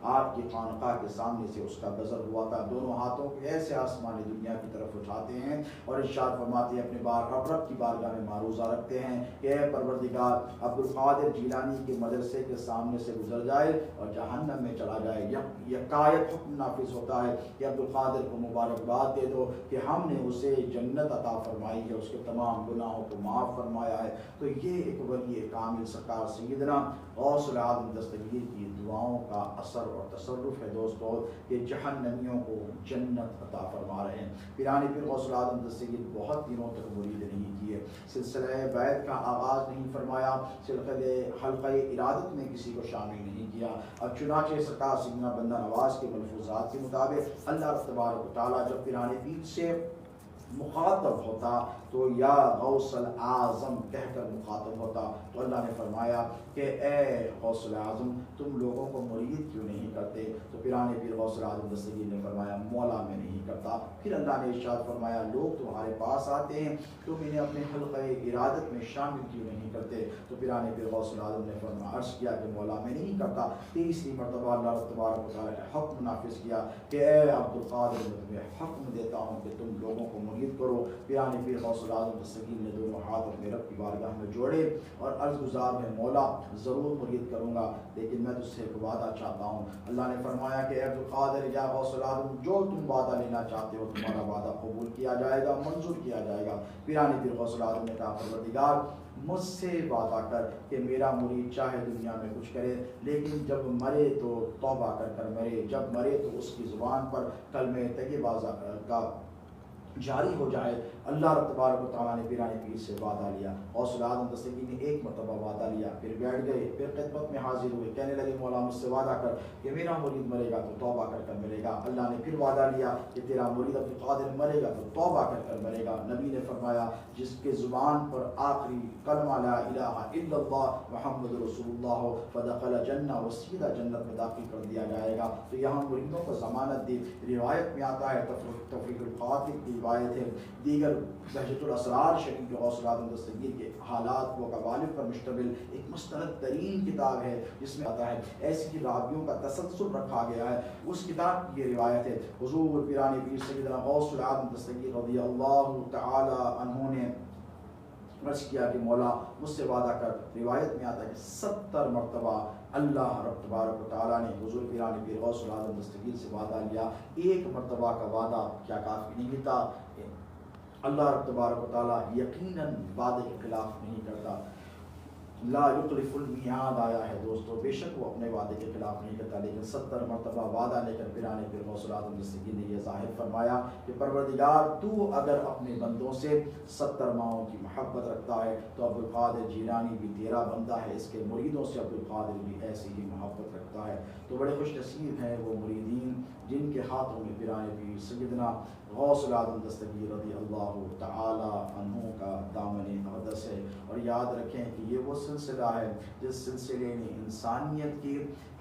آپ کی خانقاہ کے سامنے سے اس کا گزر ہوا تھا۔ دونوں ہاتھوں کو ایسے آسمانی دنیا کی طرف اٹھاتے ہیں اور ارشاد فرماتے ہیں اپنے رب کی بارگاہ میں معروضہ رکھتے ہیں کہ اے پروردگار عبدالقادر جیلانی کے مدرسے کے سامنے سے گزر جائے اور جہنم میں چلا جائے۔ یکایک حکم نافذ ہوتا ہے کہ عبدالقادر کو مبارکباد دے دو کہ ہم نے اسے جنت عطا فرمائی ہے، اس کے تمام گناہوں کو معاف فرمایا ہے۔ تو یہ ایک ولی کامل سرکار سیدنا غوث العالم دستگیر کی دعاؤں کا اثر اور تصرف ہے دوستو کہ جہنمیوں کو جنت عطا فرما رہے ہیں۔ پیران پیر غوث العالم دستگیر بہت دنوں تک مرید نہیں کیے، سلسلہ بیعت کا آغاز نہیں فرمایا، حلقہ ارادت میں کسی کو شامل نہیں کیا۔ اب چنانچہ سرکار سیدنا بندہ نواز کے ملفوظات کے مطابق اللہ تبارک و تعالیٰ جب پیران پیر سے مخاطب ہوتا تو یا غوث العظم کہہ کر مخاطب ہوتا تو اللہ نے فرمایا کہ اے غوث العظم تم لوگوں کو مرید کیوں نہیں کرتے؟ تو پیران پیر غوث العظم دستگیر نے فرمایا مولا میں نہیں کرتا۔ پھر اللہ نے ارشاد فرمایا لوگ تمہارے پاس آتے ہیں تم انہیں اپنے حلقہ ارادت میں شامل کیوں نہیں کرتے؟ تو پیران پیر غوث العظم نے فرمایا عرض کیا کہ مولا میں نہیں کرتا۔ تیسری مرتبہ اللہ تبارک و تعالیٰ نے حکم نافذ کیا کہ اے عبدالقادر میں تمہیں حکم دیتا ہوں کہ تم لوگوں کو مرید کرو۔ پیران پیر غوث العظم دستگیر نے دونوں ہاتھ اپنے رب کی بارگاہ میں جوڑے اور عرض گزار ہے مولا ضرور مرید کروں گا لیکن میں تجھ سے ایک وعدہ چاہتا ہوں۔ اللہ نے فرمایا کہ اے عبدالقادر یا غوث العظم جو تم وعدہ لینا چاہتے ہو تمہارا وعدہ قبول کیا جائے گا، منظور کیا جائے گا۔ پیران پیر غوث العظم نے کہا پروردگار مجھ سے وعدہ کر کہ میرا مرید چاہے دنیا میں کچھ کرے لیکن جب مرے تو توبہ کر کر مرے، جب مرے تو اس کی زبان پر کلمہ طیبہ کا جاری ہو جائے۔ اللہ رب تبارک و تعالیٰ نے پیران پیر سے وعدہ لیا۔ غوث العالم دستگیر نے ایک مرتبہ وعدہ لیا لیا، پھر بیٹھ گئے، پھر خدمت میں حاضر ہوئے، کہنے لگے مولا مجھ سے وعدہ کر کہ میرا مرید مرے گا تو توبہ کر کر مرے گا۔ اللہ نے پھر وعدہ لیا کہ تیرا مرید عبد القادر مرے گا تو توبہ کر کر مرے گا۔ نبی نے فرمایا جس کے زبان پر آخری کلمہ لا الہ الا اللہ محمد رسول اللہ ہو فدخل جنہ، وہ سیدھا جنت میں داخل کر دیا جائے گا۔ تو یہاں مریدوں کو ضمانت دی۔ روایت میں آتا ہے، تفریق القاتل کی روایت ہے، دیگر بہجت الاسرار شریف غوث العظم دستگیر کے حالات و قوالب پر مشتمل ایک مستند ترین کتاب ہے، جس میں آتا ہے ایسی راویوں کا تسلسل رکھا گیا ہے۔ اس کتاب کی یہ روایت ہے، حضور پیران پیر سیدنا غوث العظم دستگیر رضی اللہ تعالی عنہ نے عرض کیا کہ مولا مجھ سے وعدہ کر۔ روایت میں آتا ہے کہ 70 مرتبہ اللہ رب تبارک و تعالیٰ نے حضور پیران پیر غوث العظم دستگیر سے وعدہ لیا۔ ایک مرتبہ کا وعدہ کیا کافی نہیں تھا؟ اللہ رب تبارک و تعالیٰ یقیناً وعدے کے خلاف نہیں کرتا، لا یخلف المیعاد آیا ہے دوستو، بے شک وہ اپنے وعدے کے خلاف نہیں کرتا، لیکن 70 مرتبہ وعدہ لے کر پیران پیر غوث العظم دستگیر نے یہ ظاہر فرمایا کہ پروردگار تو اگر اپنے بندوں سے 70 ماہوں کی محبت رکھتا ہے تو عبد القادر جیلانی بھی تیرا بندہ ہے، اس کے مریدوں سے عبد القادر بھی ایسی ہی محبت رکھتا ہے۔ تو بڑے خوش نصیب ہیں وہ مریدین جن کے ہاتھوں میں پیران پیر سیدنا غوث العظم دستگیر رضی اللہ تعالی عنہ کا دامن اقدس ہے۔ اور یاد رکھیں کہ یہ وہ سلسلہ ہے جس سلسلے نے انسانیت کی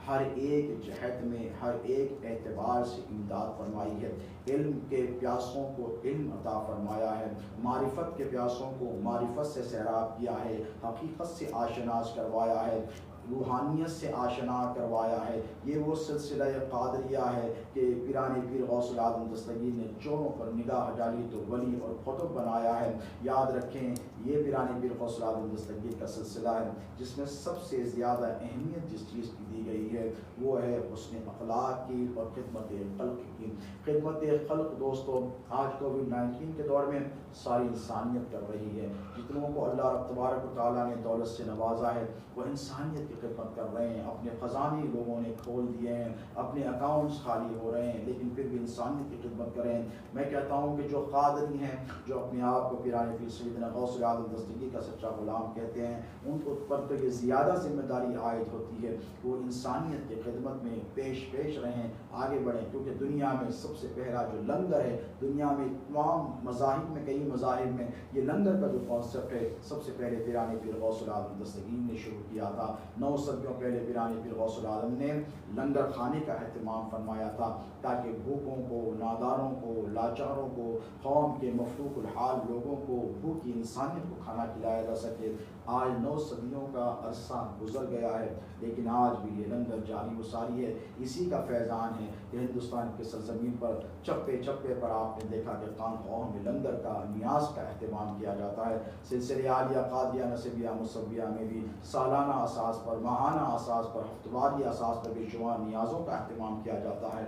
ہر ایک جہت میں ہر ایک اعتبار سے امداد فرمائی ہے۔ علم کے پیاسوں کو علم عطا فرمایا ہے، معرفت کے پیاسوں کو معرفت سے سیراب کیا ہے، حقیقت سے آشناس کروایا ہے، روحانیت سے آشنا کروایا ہے۔ یہ وہ سلسلہ قادریہ ہے کہ پیران پیر غوث العظم دستگیر نے چوروں پر نگاہ ڈالی تو ولی اور قطب بنایا ہے۔ یاد رکھیں یہ پیران پیر غوث العظم دستگیر کا سلسلہ ہے جس میں سب سے زیادہ اہمیت جس چیز کی دی گئی ہے وہ ہے حسن اخلاق کی اور خدمت خلق کی۔ خدمت خلق دوستو آج کووڈ-19 کے دور میں ساری انسانیت کر رہی ہے۔ جتنوں کو اللہ رب تبارک و تعالیٰ نے دولت سے نوازا ہے وہ انسانیت کی خدمت کر رہے ہیں، اپنے خزانے لوگوں نے کھول دیے ہیں، اپنے اکاؤنٹس خالی ہو رہے ہیں، لیکن پھر بھی انسانیت کی خدمت کریں۔ میں کہتا ہوں کہ جو قادری ہیں، جو اپنے آپ کو پیران پیر سیدنا غوث العظم دستگیر کا سچا غلام کہتے ہیں، ان پر تو یہ زیادہ ذمہ داری عائد ہوتی ہے وہ انسانیت کی خدمت میں پیش رہیں، آگے بڑھیں، کیونکہ دنیا میں سب سے پہلا جو لنگر ہے، دنیا میں تمام مذاہب میں کئی مذاہب میں یہ لنگر کا جو کانسیپٹ ہے سب سے پہلے پیران پیر غوث العظم دستگیر نے شروع کیا تھا۔ 9 صدیوں پہلے پیران پیر غوث العظم نے لنگر خانے کا اہتمام فرمایا تھا تاکہ بھوکوں کو، ناداروں کو، لاچاروں کو، قوم کے مفلوق الحال لوگوں کو بھوکی انسانیت کو کھانا کھلایا جا سکے۔ آج 9 صدیوں کا عرصہ گزر گیا ہے لیکن آج بھی یہ لنگر جاری و ساری ہے۔ اسی کا فیضان ہے کہ ہندوستان کے سرزمین پر چپے چپے پر آپ نے دیکھا کہ خانقاہوں میں لنگر کا نیاز کا اہتمام کیا جاتا ہے۔ سلسلہ عالیہ قادریہ نصبیہ مصبیہ میں بھی سالانہ اساس پر، ماہانہ اساس پر، ہفتواری اساس پر بے شمار نیازوں کا اہتمام کیا جاتا ہے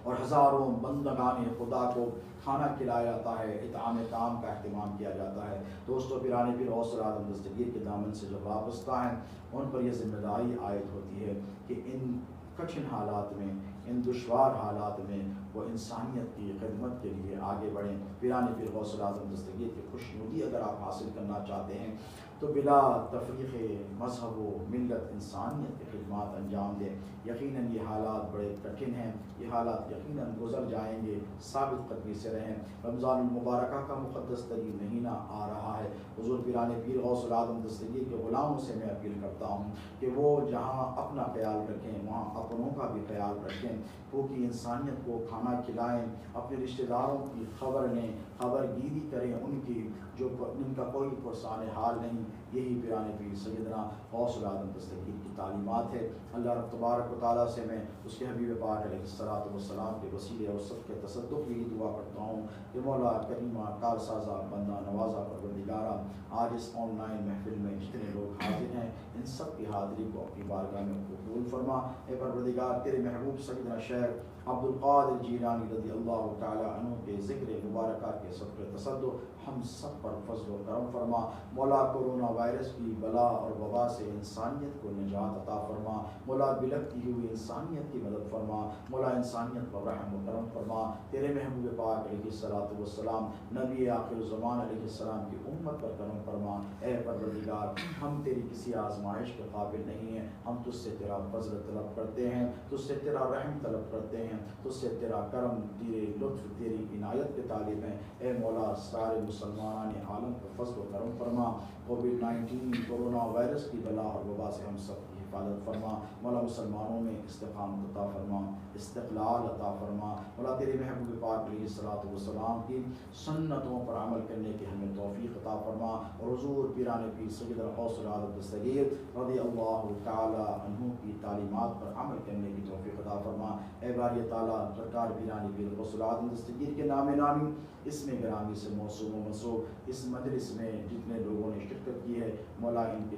اور ہزاروں بندگان خدا کو کھانا کھلایا جاتا ہے، اطعام طعام کا اہتمام کیا جاتا ہے۔ دوستو پیران پیر غوث العظم دستگیر کے دامن سے جو وابستہ ہیں ان پر یہ ذمہ داری عائد ہوتی ہے کہ ان کٹھن حالات میں، ان دشوار حالات میں وہ انسانیت کی خدمت کے لیے آگے بڑھیں۔ پیران پیر غوث العظم دستگیر کی خوشنودی اگر آپ حاصل کرنا چاہتے ہیں تو بلا تفریق مذہب و ملت انسانیت کی خدمات انجام دیں۔ یقیناً یہ حالات بڑے کٹھن ہیں، یہ حالات یقیناً گزر جائیں گے، ثابت قدمی سے رہیں۔ رمضان المبارکہ کا مقدس ترین مہینہ آ رہا ہے۔ حضور پیران پیر غوث العظم دستگیر کے غلاموں سے میں اپیل کرتا ہوں کہ وہ جہاں اپنا خیال رکھیں وہاں اپنوں کا بھی خیال رکھیں، بھوکی انسانیت کو کھانا کھلائیں، اپنے رشتہ داروں کی خبر لیں، خبر گیری کریں ان کی جن کا کوئی پرسان حال نہیں۔ یہی پیران پیر سیدنا غوث العظم دستگیر کی تعلیمات ہے۔ اللہ رب تبارک و تعالیٰ سے میں اس کے حبیب پاک علیہ الصلوۃ والسلام کے وسیلے اور سب کے تصدق کی دعا کرتا ہوں کہ مولا کریمہ کارسازہ بندہ نوازہ پروردگارہ آج اس آن لائن محفل میں جتنے لوگ حاضر ہیں ان سب کی حاضری کو اپنی بارگاہ میں قبول فرما۔ اے پروردگار تیرے محبوب سیدنا شیخ عبد القادر جیلانی رضی اللہ تعالی عنہ کے ذکر مبارکہ کے صدقے تصدق ہم سب پر فضل و کرم فرما۔ مولا کورونا وائرس کی بلا اور وبا سے انسانیت کو نجات عطا فرما۔ مولا بلکتی ہوئی انسانیت کی مدد فرما۔ مولا انسانیت پر رحم و کرم فرما۔ تیرے محبوب پاک علیہ الصلوۃ والسلام نبی آخر الزمان علیہ السلام کی امت پر کرم فرما۔ اے پروردگار، ہم تیری کسی آزمائش کے قابل نہیں ہیں، ہم تجھ سے تیرا فضل طلب کرتے ہیں، تجھ سے تیرا رحم طلب کرتے ہیں، تجھ سے تیرا کرم، تیرے لطف، تیری عنایت کے طالب ہیں۔ اے مولا سارے مسلمان عالم پر فضل و کرم فرما۔ کووڈ-19 کورونا وائرس کی بلا اور وبا سے ہم سب کی حفاظت فرما۔ مولا مسلمانوں میں استقامت عطا فرما، استقلال عطا فرما۔ مولا تیرے محبوب پاک علیہ الصلوۃ والسلام کی سنتوں پر عمل کرنے کی ہمیں توفیق عطا فرما، اور حضور پیران پیر سید الغوث العظم دستگیر رضی اللہ تعالی عنہ کی تعلیمات پر عمل کرنے کی توفیق عطا فرما۔ اے باری تعالیٰ، سرکار پیران پیر الغوث العظم دستگیر کے نام نامی اس میں گرامی سے موصوم و منسوب اس مجلس میں جتنے لوگوں نے شرکت کی ہے، مولا ان کی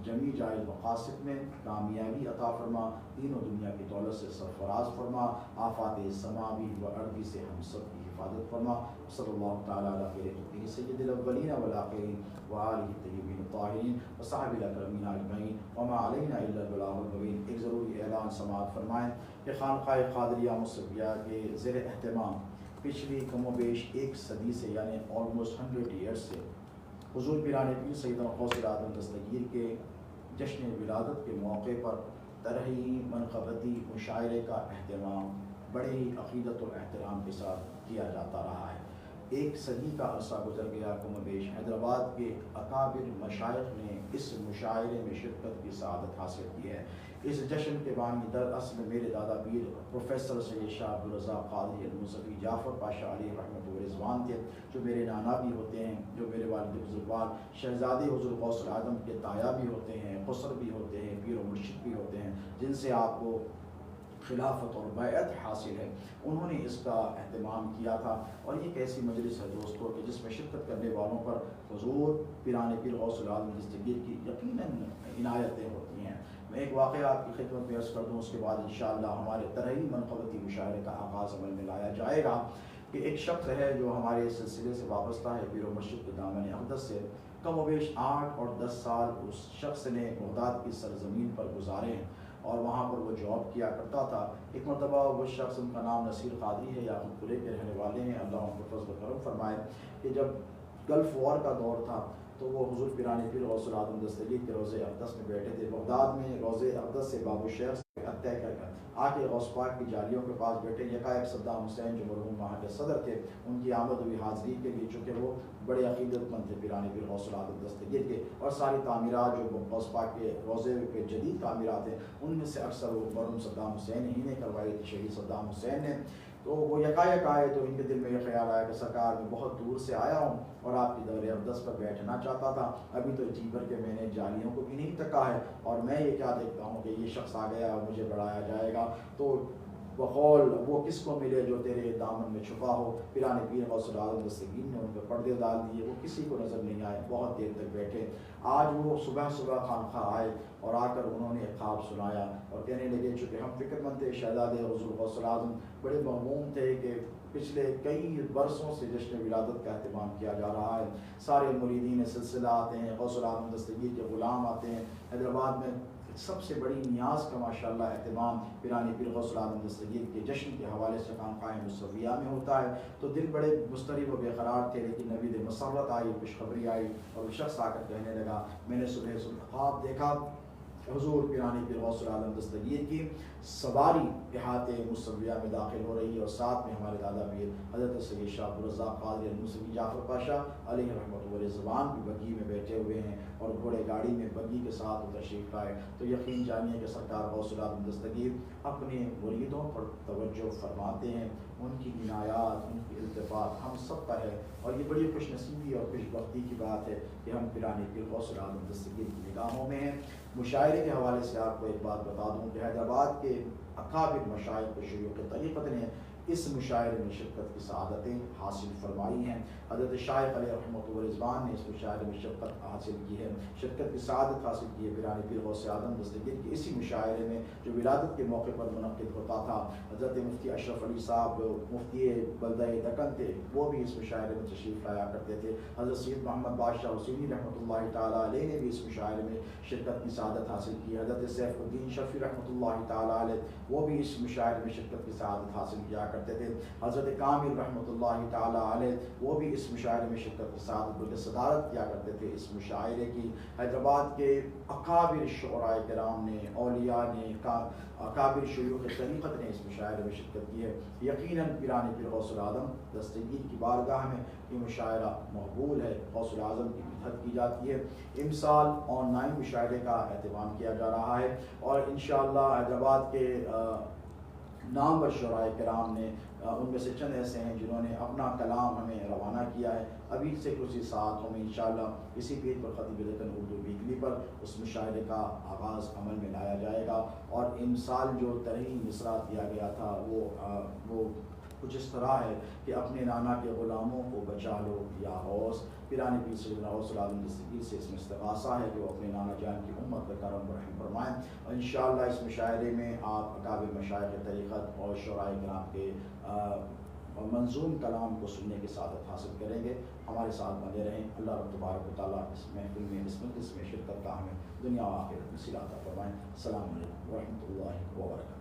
جمی جائز مقاصد میں کامیابی عطا فرما، دین و دنیا کی دولت سے سرفراز فرما، آفات سماوی و ارضی سے ہم سب کی حفاظت فرما۔ صلی اللہ تعالیٰ علیہ خیر خلقہ سید الاولین والآخرین وآلہ الطیبین الطاہرین وصحبہ الاکرمین اجمعین وما علینا الا البلاغ المبین۔ ایک ضروری اعلان سماعت فرمائیں کہ خانقاہ قادریہ مصطفیہ کے زیر اہتمام پچھلی کم و بیش ایک صدی سے، یعنی آلموسٹ 100 ایئرس سے، حضور پیران پیر سید الغوث العظم دستگیر کے جشن ولادت کے موقع پر ترہی منقبتی مشاعرے کا اہتمام بڑے ہی عقیدت و احترام کے ساتھ کیا جاتا رہا ہے۔ ایک صدی کا عرصہ گزر گیا، کم و بیش حیدرآباد کے اکابر مشائخ نے اس مشاعرے میں شرکت کی سعادت حاصل کی ہے۔ اس جشن کے بانی دراصل میرے دادا پیر پروفیسر سید شاہ عبدالرزاق قادری الموسوی جعفر پاشا علیہ رحمۃ و رضوان تھے، جو میرے نانا بھی ہوتے ہیں، جو میرے والد بزرگوار شہزادے حضور غوث العظم کے تایا بھی ہوتے ہیں، خسر بھی ہوتے ہیں، پیر و مرشد بھی ہوتے ہیں، جن سے آپ کو خلافت اور بیعت حاصل ہے۔ انہوں نے اس کا اہتمام کیا تھا، اور یہ ایک ایسی مجلس ہے دوستوں کہ جس میں شرکت کرنے والوں پر حضور پیران پیر غوث العظم دستگیر کی یقیناً عنایتیں ہوتی ہیں۔ میں ایک واقعہ آپ کی خدمت میں عرض کر دوں، اس کے بعد انشاءاللہ ہمارے ترہی منقبتی مشاعرے کا آغاز عمل میں لایا جائے گا۔ کہ ایک شخص ہے جو ہمارے سلسلے سے وابستہ ہے، پیر و مرشد کے دامن اقدس سے، کم و بیش 8 اور 10 سال اس شخص نے بغداد کی سرزمین پر گزارے ہیں، اور وہاں پر وہ جاب کیا کرتا تھا۔ ایک مرتبہ وہ شخص، ان کا نام نصیر قادری ہے، یعقوب پورے کے رہنے والے ہیں، اللہ ان کو فضل و کرم فرمائے، کہ جب گلف وار کا دور تھا تو وہ حضور پیران پیر غوث العظم دستگیر کے روضہ اقدس میں بیٹھے تھے۔ بغداد میں روضہ اقدس سے باب الشیخ سے طے کر آ کے غوث پاک کی جالیوں کے پاس بیٹھے۔ یکایک صدام حسین جو مرحوم وہاں کے صدر تھے، ان کی آمد ہوئی حاضری کے لیے، چونکہ وہ بڑے عقیدت مند تھے پیران پیر غوث العظم دستگیر کے، اور ساری تعمیرات جو غوث پاک کے روضے کے جدید تعمیرات ہیں، ان میں سے اکثر وہ مرحوم صدام حسین ہی نے کروائی تھی، شہید صدام حسین نے۔ تو وہ یکایک آئے تو ان کے دل میں یہ خیال آیا کہ سرکار میں بہت دور سے آیا ہوں اور آپ کی دور اقدس پر بیٹھنا چاہتا تھا، ابھی تو جی بھر کے میں نے جالیوں کو بھی نہیں تکا ہے، اور میں یہ کیا دیکھتا ہوں کہ یہ شخص آ گیا اور مجھے بڑھایا جائے گا، تو بقول وہ کس کو ملے جو تیرے دامن میں چھپا ہو۔ پیران پیر غوث العظم دستگیر نے ان پہ پردے ڈال دیے، وہ کسی کو نظر نہیں آئے، بہت دیر تک بیٹھے۔ آج وہ صبح خانقاہ آئے اور آ کر انہوں نے ایک خواب سنایا اور کہنے لگے، چونکہ ہم فکر مند تھے، شہزادے حضور غوث العظم بڑے مغموم تھے کہ پچھلے کئی برسوں سے جشن ولادت کا اہتمام کیا جا رہا ہے، سارے مریدین سلسلہ آتے ہیں، غوث العظم دستگیر کے غلام آتے ہیں، حیدرآباد میں سب سے بڑی نیاز کا ماشاءاللہ اہتمام پیران پیر غوث العظم دستگیر کے جشن کے حوالے سے خانقاہ مصطفیہ میں ہوتا ہے۔ تو دل بڑے مضطرب و بے قرار تھے، لیکن نوید مسرت آئی، خوشخبری آئی، اور وہ شخص آ کر کہنے لگا، میں نے صبح خواب دیکھا حضور پیران پیر غوث العظم دستگیر کی سواری احاطے مصطفیہ میں داخل ہو رہی ہے، اور ساتھ میں ہمارے دادا پیر حضرت سید شاہ عبدالرزاق قادری الموسوی جعفر پاشا علیہ رحمۃ و رضوان بھی بگی میں بیٹھے ہوئے ہیں، اور گھوڑے گاڑی میں بگی کے ساتھ وہ تشریف لائے۔ تو یقین جانیے کہ سرکار غوث العظم دستگیر اپنے مریدوں پر توجہ فرماتے ہیں، ان کی عنایات، ان کی التفات ہم سب پر ہے، اور یہ بڑی خوش نصیبی اور خوش بختی کی بات ہے کہ ہم پیران پیر غوث العظم دستگیر کی نگاہوں میں ہیں۔ مشاعرے کے حوالے سے آپ کو ایک بات بتا دوں کہ حیدرآباد کے اکابر مشائخ و شیوخ طریقت نے اس مشاعرے میں شرکت کی سعادتیں حاصل فرمائی ہیں۔ حضرت شائخ علیہ رحمۃ و رضوان نے اس مشاعرے میں شرکت حاصل کی ہے، شرکت کی سعادت حاصل کی ہے۔ پیران پیر غوث اعظم دستگیر کے اسی مشاعرے میں جو ولادت کے موقع پر منعقد ہوتا تھا، حضرت مفتی اشرف علی صاحب مفتی بلدہ دکن تھے، وہ بھی اس مشاعرے میں تشریف لایا کرتے تھے۔ حضرت سید محمد بادشاہ حسینی رحمۃ اللہ تعالیٰ علیہ نے بھی اس مشاعرے میں شرکت کی سعادت حاصل کی۔ حضرت سیف الدین شفیع رحمۃ اللہ تعالیٰ علیہ وہ بھی اس مشاعرے میں شرکت کی سعادت حاصل کیا کرتے تھے۔ حضرت کامل رحمۃ اللہ تعالیٰ علیہ وہ بھی اس مشاعرے میں شرکت کی سعادت بلکہ صدارت کیا کرتے تھے اس مشاعرے کی۔ حیدرآباد کے اکابر شعراء کرام نے، اولیاء نے، اکابر شیوخ طریقت نے اس مشاعرے میں شرکت کی ہے۔ یقیناً پیران پیر غوث الاعظم دستگیر کی بارگاہ میں یہ مشاعرہ مقبول ہے، غوث الاعظم کی مدحت کی جاتی ہے۔ امسال آن لائن مشاعرے کا اہتمام کیا جا رہا ہے اور انشاءاللہ حیدرآباد کے نامور شعراء کرام نے ان میں سے چند ایسے ہیں جنہوں نے اپنا کلام ہمیں روانہ کیا ہے۔ ابھی سے کچھ ہی ساعتوں میں انشاءاللہ اسی پیر پر خطیب دکن اردو ویکلی پر اس مشاعرے کا آغاز عمل میں لایا جائے گا۔ اور امسال جو ترہیم مصرع دیا گیا تھا وہ کچھ اس طرح ہے کہ اپنے نانا کے غلاموں کو بچا لو یا غوث۔ پیران پیر سیدنا غوث الاعظم دستگیر سے اس میں استغاثہ ہے کہ وہ اپنے نانا جان کی امت پر کرم و رحم فرمائیں۔ اور انشاءاللہ اس مشاعرے میں آپ اکابر مشائخ طریقت اور شعراء کرام کے منظوم کلام کو سننے کی سعادت حاصل کریں گے۔ ہمارے ساتھ بنے رہیں۔ اللہ رب تبارک و تعالیٰ اس محفل میں اس مجلس میں شرکت کا ہمیں دنیا و آخرت میں صلہ عطا فرمائیں۔ السلام علیکم ورحمۃ اللہ وبرکاتہ۔